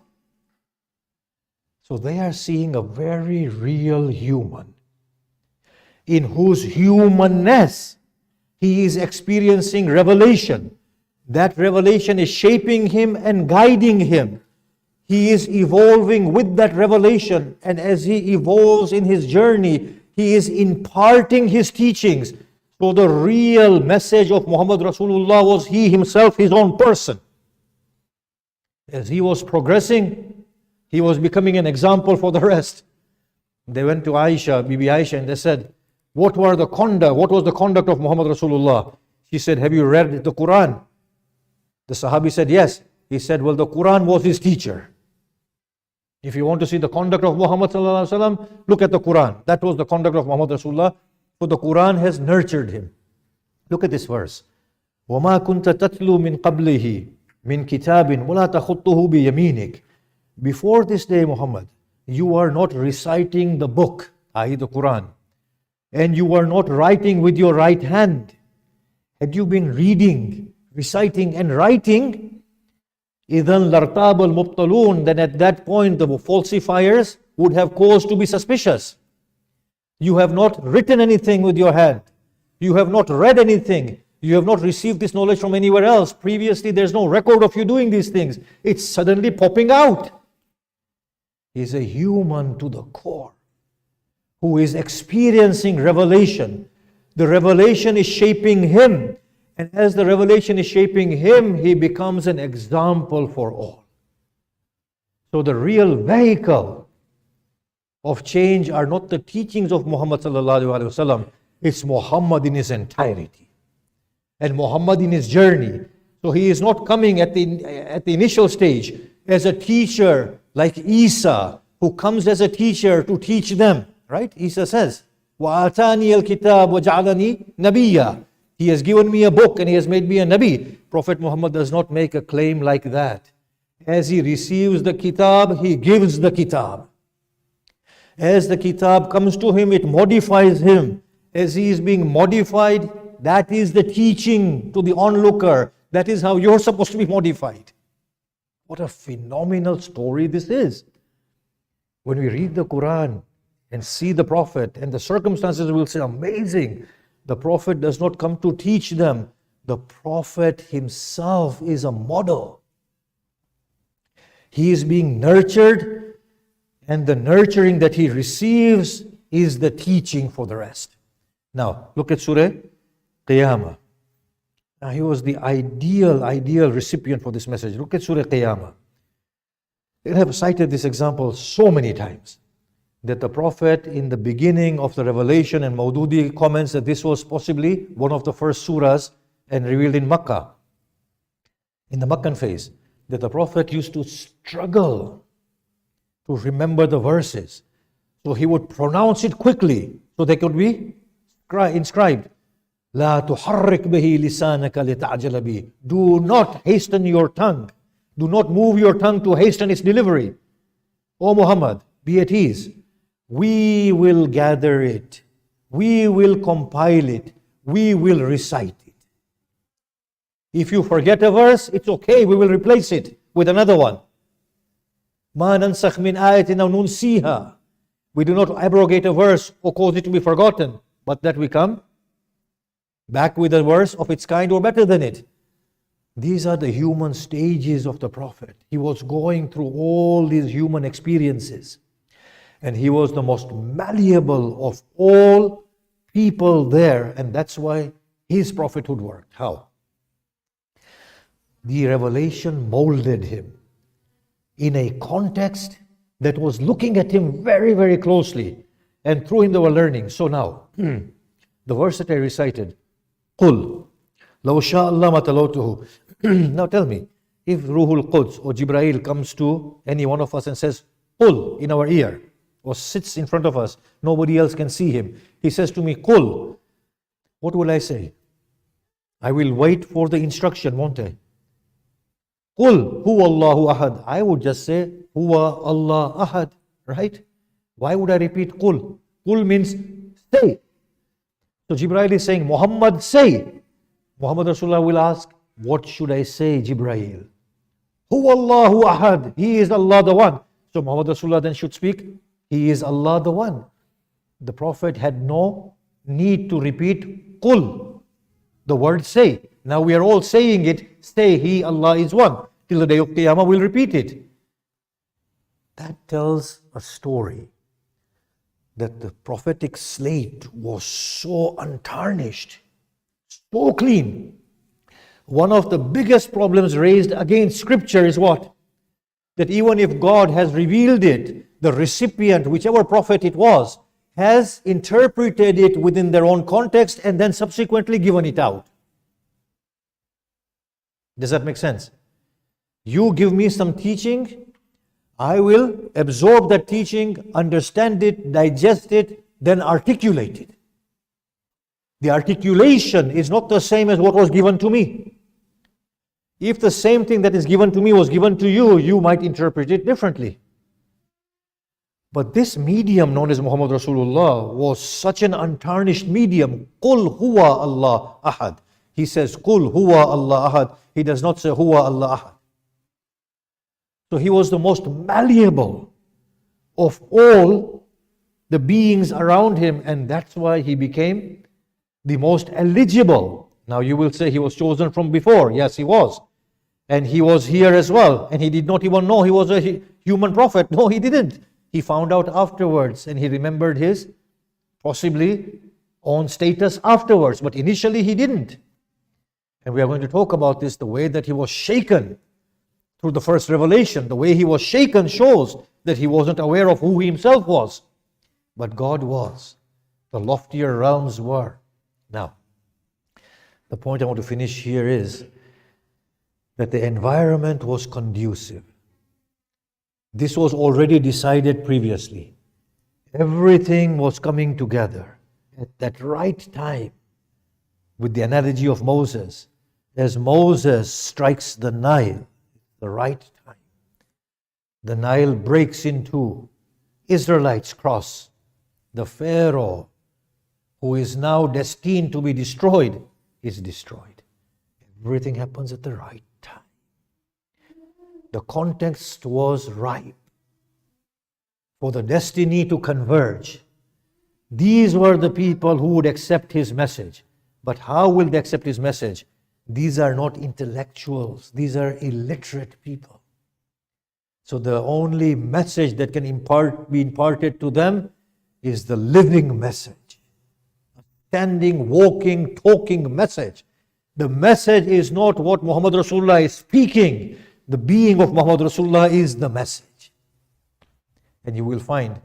So they are seeing a very real human, in whose humanness he is experiencing revelation. That revelation is shaping him and guiding him. He is evolving with that revelation, and as he evolves in his journey, he is imparting his teachings. So the real message of Muhammad Rasulullah was he himself, his own person. As he was progressing, he was becoming an example for the rest. They went to Aisha, Bibi Aisha, and they said, what was the conduct of Muhammad Rasulullah? She said, have you read the Quran? The Sahabi said, yes. He said, well, the Quran was his teacher. If you want to see the conduct of Muhammad sallallahu alaihi wasallam, look at the Quran. That was the conduct of Muhammad Rasulullah. For the Quran has nurtured him. Look at this verse. وَمَا كُنْتَ تَتْلُو مِنْ قَبْلِهِ مِنْ كِتَابٍ وَلَا تَخُطُّهُ بِيَمِينِكَ. Before this day, Muhammad, you are not reciting the book, i.e. the Quran, and you are not writing with your right hand. Had you been reading, reciting and writing, إِذَنْ لَارْتَابَ الْمُبْطَلُونَ, then at that point the falsifiers would have cause to be suspicious. You have not written anything with your hand. You have not read anything. You have not received this knowledge from anywhere else. Previously, there's no record of you doing these things. It's suddenly popping out. He's a human to the core who is experiencing revelation. The revelation is shaping him. And as the revelation is shaping him, he becomes an example for all. So the real vehicle of change are not the teachings of Muhammad sallallahu alaihi wasallam. It's Muhammad in his entirety. And Muhammad in his journey. So he is not coming at the initial stage as a teacher like Isa, who comes as a teacher to teach them. Right? Isa says, وَآتَانِيَ الْكِتَابَ وَجَعَلَنِي نَبِيًّا. He has given me a book and he has made me a Nabi. Prophet Muhammad does not make a claim like that. As he receives the kitab, he gives the kitab. As the kitab comes to him, it modifies him. As he is being modified, that is the teaching to the onlooker. That is how you're supposed to be modified. What a phenomenal story this is. When we read the Quran and see the Prophet, and the circumstances will say, amazing. The Prophet does not come to teach them. The Prophet himself is a model. He is being nurtured, and the nurturing that he receives is the teaching for the rest. Now, look at Surah Qiyamah. Now, he was the ideal recipient for this message. Look at Surah Qiyamah. I have cited this example so many times, that the Prophet in the beginning of the revelation, and Maududi comments that this was possibly one of the first surahs and revealed in Makkah, in the Meccan phase, that the Prophet used to struggle to remember the verses. So he would pronounce it quickly so they could be inscribed. لا تحرك به لسانك لتعجل به. Do not hasten your tongue. Do not move your tongue to hasten its delivery. O Muhammad, be at ease. We will gather it. We will compile it. We will recite it. If you forget a verse, it's okay. We will replace it with another one. ما ننسخ من آية أو ننسيها. We do not abrogate a verse or cause it to be forgotten, but that we come back with a verse of its kind or better than it. These are the human stages of the Prophet. He was going through all these human experiences. And he was the most malleable of all people there. And that's why his prophethood worked. How? The revelation molded him in a context that was looking at him very, very closely. And through him they were learning. So now, the verse that I recited, قُلْ لَوْ شَاءَ اللَّهُ مَا تَلَوْتُهُ. Now tell me, if Ruhul Quds or Jibrail comes to any one of us and says, قُلْ in our ear, or sits in front of us, nobody else can see him. He says to me, قُلْ. What will I say? I will wait for the instruction, won't I? قُلْ هُوَ اللَّهُ أَحَدٌ. I would just say, هُوَ Allah أَحَدٌ. Right? Why would I repeat قُلْ? قُلْ means say. So Jibrail is saying, Muhammad, say. Muhammad Rasulullah will ask, what should I say, Jibrail? هُوَ اللَّهُ أَحَدٌ. He is Allah the One. So Muhammad Rasulullah then should speak, He is Allah the One. The Prophet had no need to repeat Qul, the word say. Now we are all saying it, say He, Allah is One. Till the day of Qiyamah we'll repeat it. That tells a story that the prophetic slate was so untarnished So clean. One of the biggest problems raised against scripture is what? That even if God has revealed it, the recipient, whichever prophet it was, has interpreted it within their own context and then subsequently given it out. Does that make sense? You give me some teaching, I will absorb that teaching, understand it, digest it, then articulate it. The articulation is not the same as what was given to me. If the same thing that is given to me was given to you, you might interpret it differently. But this medium known as Muhammad Rasulullah was such an untarnished medium. Qul huwa Allah ahad. He says, Qul huwa Allah ahad. He does not say huwa Allah ahad. So he was the most malleable of all the beings around him, and that's why he became the most eligible. Now you will say he was chosen from before. Yes, he was. And he was here as well. And he did not even know he was a human prophet. No, he didn't. He found out afterwards, and he remembered his possibly own status afterwards. But initially he didn't. And we are going to talk about this, the way that he was shaken through the first revelation. The way he was shaken shows that he wasn't aware of who he himself was. But God was. The loftier realms were. Now, the point I want to finish here is that the environment was conducive. This was already decided previously. Everything was coming together at that right time. With the analogy of Moses, as Moses strikes the Nile, the right time, the Nile breaks in two. Israelites cross. The Pharaoh, who is now destined to be destroyed, is destroyed. Everything happens at the right time. The context was ripe for the destiny to converge. These were the people who would accept his message. But how will they accept his message? These are not intellectuals. These are illiterate people. So the only message that can be imparted to them is the living message. A standing, walking, talking message. The message is not what Muhammad Rasulullah is speaking. The being of Muhammad Rasulullah is the message. And you will find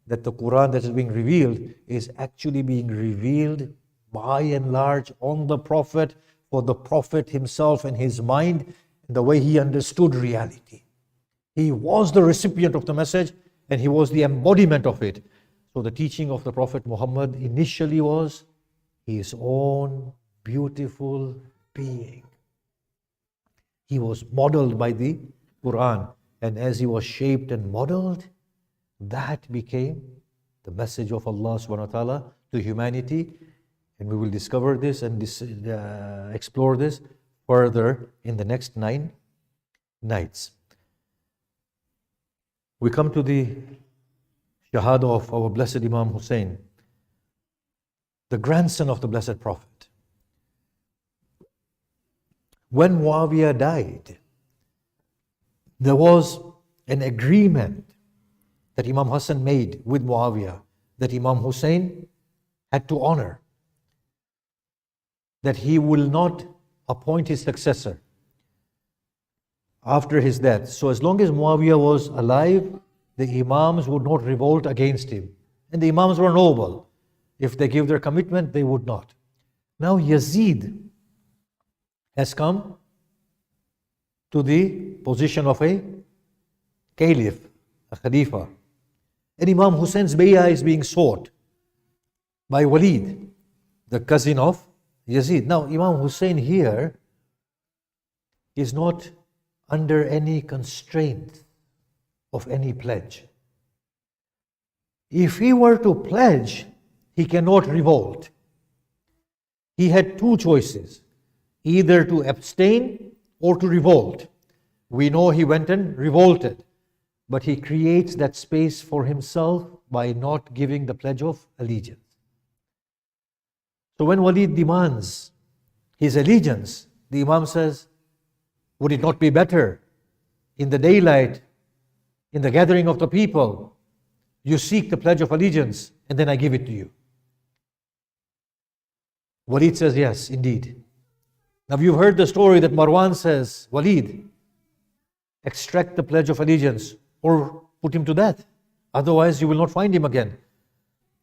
that the Quran that is being revealed is actually being revealed by and large on the Prophet, for the Prophet himself and his mind, and the way he understood reality. He was the recipient of the message and he was the embodiment of it. So the teaching of the Prophet Muhammad initially was his own beautiful being. He was modeled by the Quran, and as he was shaped and modeled, that became the message of Allah subhanahu wa ta'ala to humanity. And we will discover this and explore this further in the next 9 nights. We come to the Shahada of our blessed Imam Hussain, the grandson of the blessed Prophet. When Muawiyah died, there was an agreement that Imam Hassan made with Muawiyah that Imam Hussain had to honor, that he will not appoint his successor after his death. So as long as Muawiyah was alive, the Imams would not revolt against him. And the Imams were noble. If they give their commitment, they would not. Now Yazid has come to the position of a caliph, a khalifa. And Imam Hussein's bay'ah is being sought by Walid, the cousin of Yazid. Now Imam Hussain here is not under any constraint of any pledge. If he were to pledge, he cannot revolt. He had two choices, either to abstain or to revolt. We know he went and revolted, but he creates that space for himself by not giving the pledge of allegiance. So when Walid demands his allegiance, the Imam says, would it not be better in the daylight, in the gathering of the people, you seek the pledge of allegiance and then I give it to you? Walid says, yes, indeed. Now you've heard the story that Marwan says, Walid, extract the Pledge of Allegiance or put him to death. Otherwise you will not find him again.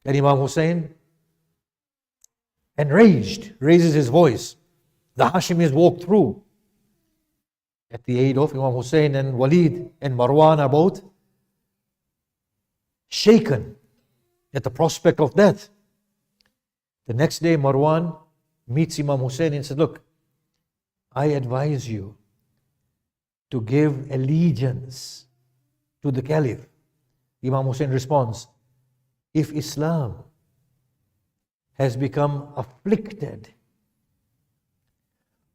And Imam Hussain, enraged, raises his voice. The Hashimis walk through at the aid of Imam Hussain, and Walid and Marwan are both shaken at the prospect of death. The next day Marwan meets Imam Hussain and says, look, I advise you to give allegiance to the Caliph. Imam Hussain responds, if Islam has become afflicted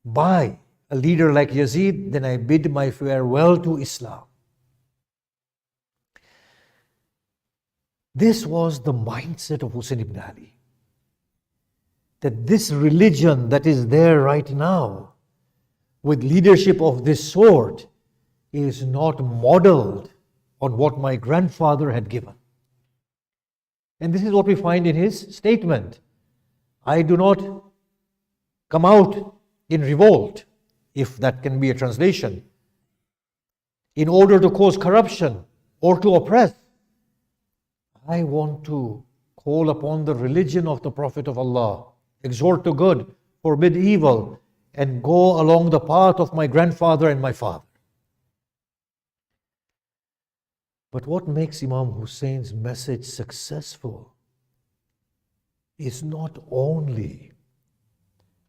by a leader like Yazid, then I bid my farewell to Islam. This was the mindset of Hussein ibn Ali. That this religion that is there right now, with leadership of this sort, is not modeled on what my grandfather had given. And this is what we find in his statement. I do not come out in revolt, if that can be a translation, in order to cause corruption or to oppress. I want to call upon the religion of the Prophet of Allah, exhort to good, forbid evil, and go along the path of my grandfather and my father. But what makes Imam Hussein's message successful is not only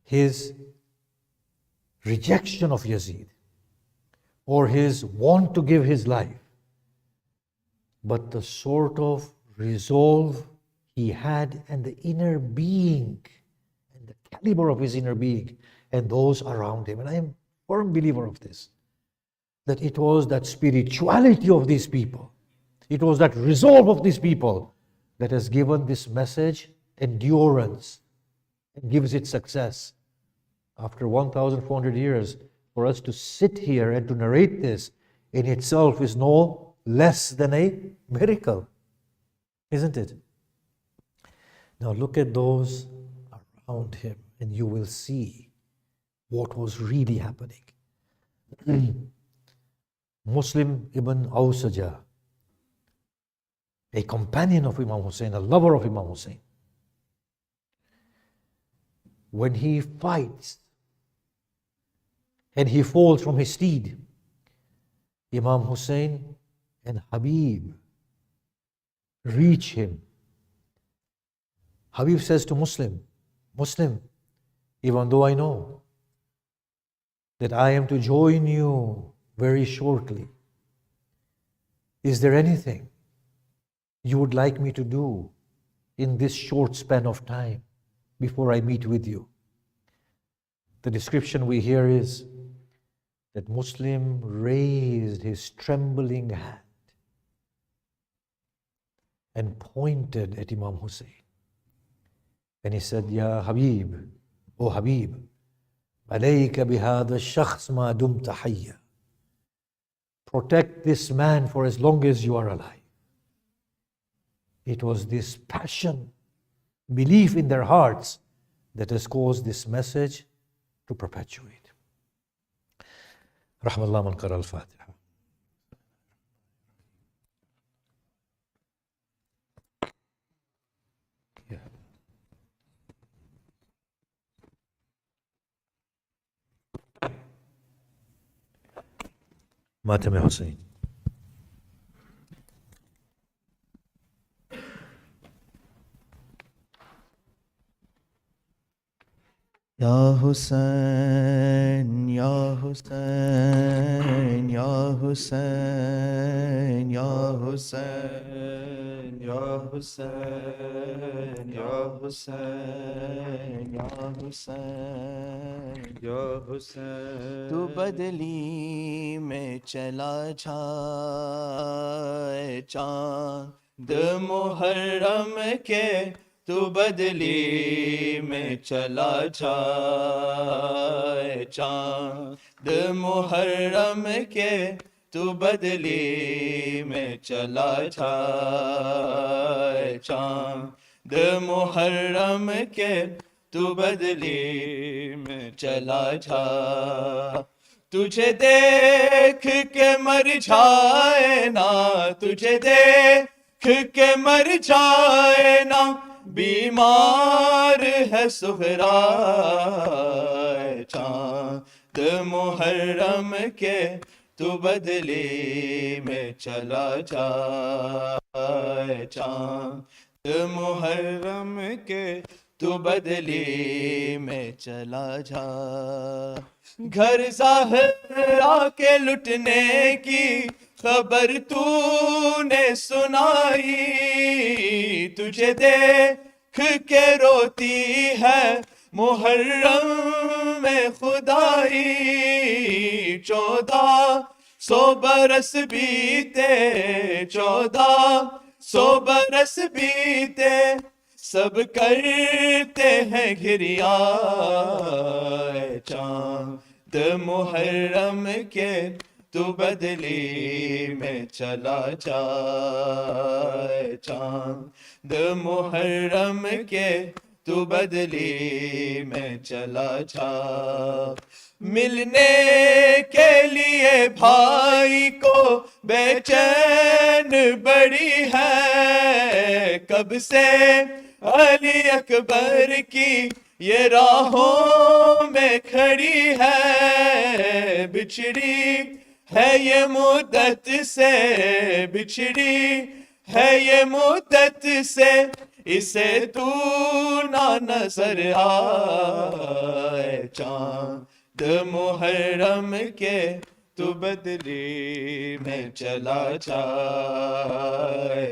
his rejection of Yazid or his want to give his life, but the sort of resolve he had and the inner being and the caliber of his inner being and those around him. And I am a firm believer of this, that it was that spirituality of these people, it was that resolve of these people that has given this message endurance and gives it success. After 1,400 years, for us to sit here and to narrate this in itself is no less than a miracle, isn't it? Now look at those around him and you will see what was really happening. Muslim ibn Awsaja, a companion of Imam Hussain, a lover of Imam Hussain, when he fights and he falls from his steed, Imam Hussain and Habib reach him. Habib says to Muslim, even though I know that I am to join you very shortly, is there anything you would like me to do in this short span of time before I meet with you? The description we hear is that Muslim raised his trembling hand and pointed at Imam Hussain. And he said, Ya Habib, O Habib, عليك بهذا الشخص ما دمت حيا. Protect this man for as long as you are alive. It was this passion, belief in their hearts that has caused this message to perpetuate. رحم الله من قرأ الفاتحة. ماتم حسين. Ya Hussain, Ya Hussain, Ya Hussain, Ya Hussain, Ya Hussain, Ya Hussain, Ya Hussain, Ya Hussain. Tu badli mein chala jaaye chand Muharram ke Tu badli mein chala jaaye chand Muharram ke Tu badli mein chala jaaye chand Muharram ke تو بدلی میں چلا جا تجھے دیکھ کے مر جائے نا تجھے دیکھ کے مر جائے نا بیمار ہے سغرا چاند محرم کے تو بدلی میں چلا جا چاند محرم کے تو بدلی میں چلا جا گھر زہرا کے لٹنے کی خبر تو نے سنائی تجھے دیکھ کے روتی ہے محرم میں خدائی 1400 برس بیتے 1400 برس بیتے سب کرتے ہیں گھریا چاند محرم کے تو بدلی میں چلا جا چاند محرم کے تو بدلی میں چلا جا ملنے کے لیے بھائی کو بے چین بڑی ہے کب سے علی اکبر کی یہ راہوں میں کھڑی ہے بچھڑی ہے یہ مدت سے بچھڑی ہے یہ مدت سے اسے تو نہ نظر آئے چاند محرم کے تو بدلی میں چلا جا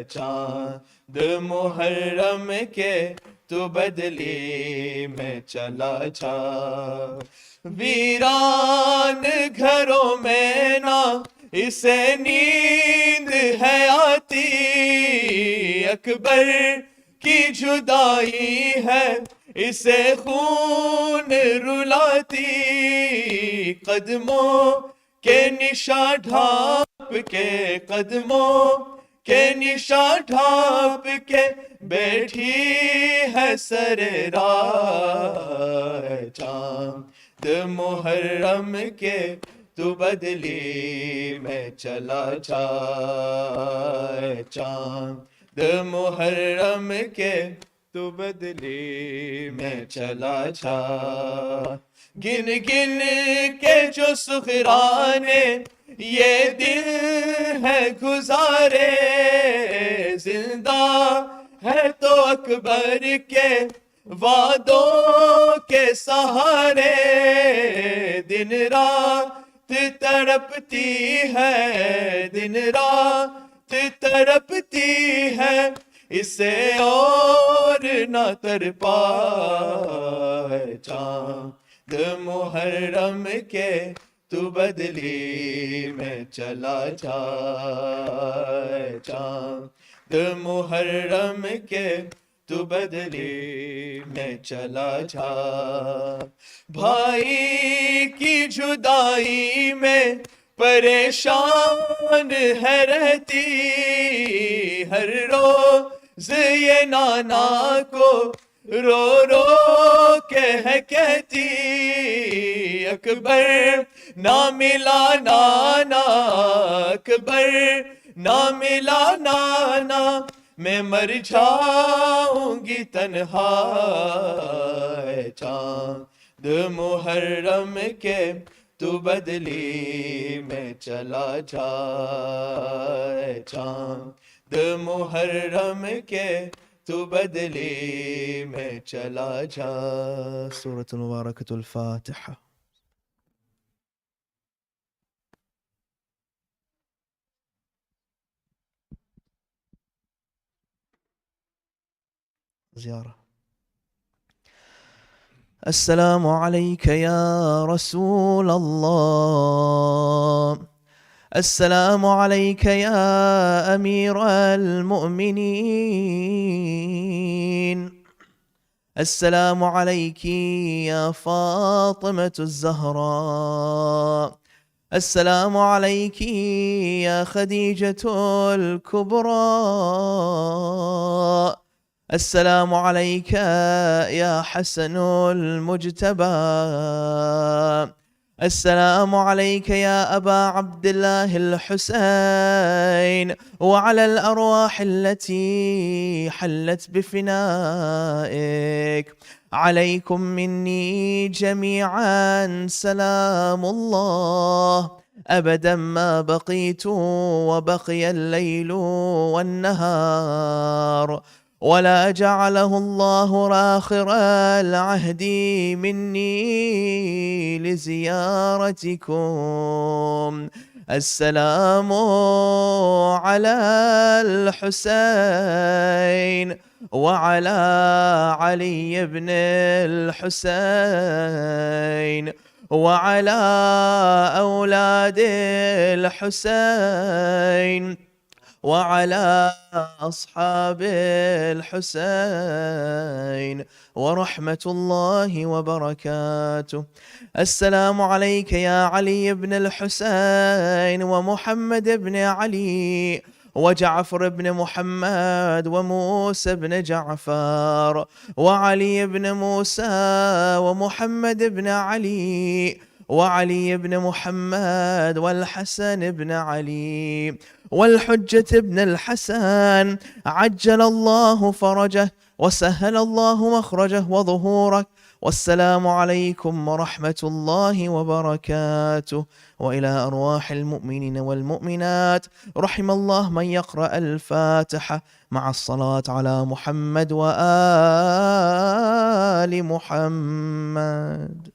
چاند محرم کے تو بدلی میں چلا جا ویران گھروں میں نہ اسے نیند ہے آتی اکبر کی جدائی ہے اسے خون رلاتی قدموں کے نشاں ڈھانپ کے قدموں کے نشاں ڈھانپ کے بیٹھی ہے سر راہ چاند محرم کے تو بدلی میں چلا جا چاند محرم کے تو بدلی میں چلا جا گن گن کے جو سخرانے یہ دل ہے گزارے زندہ ہے تو اکبر کے وعدوں کے سہارے دن رات تڑپتی ہے دن رات تڑپتی ہے اسے اور نہ تڑپائے چاند محرم کے تو بدلی میں چلا جا چاند محرم کے تو بدلی میں چلا جا بھائی کی جدائی میں پریشان ہے رہتی ہر روز یہ نانا کو رو رو کے ہے کہتی اکبر نہ ملا نانا اکبر نہ ملا نانا میں مر جاؤں گی تنہا چاند محرم کے تو بدلی میں چلا جا چاند محرم کے تو بدلی میں چلا جا سورة المبارکۃ الفاتحہ زیارة السلام عليك يا رسول الله السلام عليك يا أمير المؤمنين السلام عليك يا فاطمة الزهراء السلام عليك يا خديجة الكبرى السلام عليك يا حسن المجتبى. السلام عليك يا أبا عبد الله الحسين، وعلى الأرواح التي حلت بفنائك. عليكم مني جميعا سلام الله أبدا ما بقيت وبقي الليل والنهار، ولا جعله الله راخر العهد مني لزيارتكم. السلام على الحسين وعلى علي بن الحسين وعلى أولاد الحسين وعلى أصحاب الحسين ورحمة الله وبركاته. السلام عليك يا علي بن الحسين ومحمد بن علي وجعفر بن محمد وموسى بن جعفر وعلي بن موسى ومحمد بن علي وعلي بن محمد والحسن بن علي والحجة بن الحسن، عجل الله فرجه وسهل الله مخرجه وظهوره. والسلام عليكم ورحمة الله وبركاته. وإلى أرواح المؤمنين والمؤمنات، رحم الله من يقرأ الفاتحة مع الصلاة على محمد وآل محمد.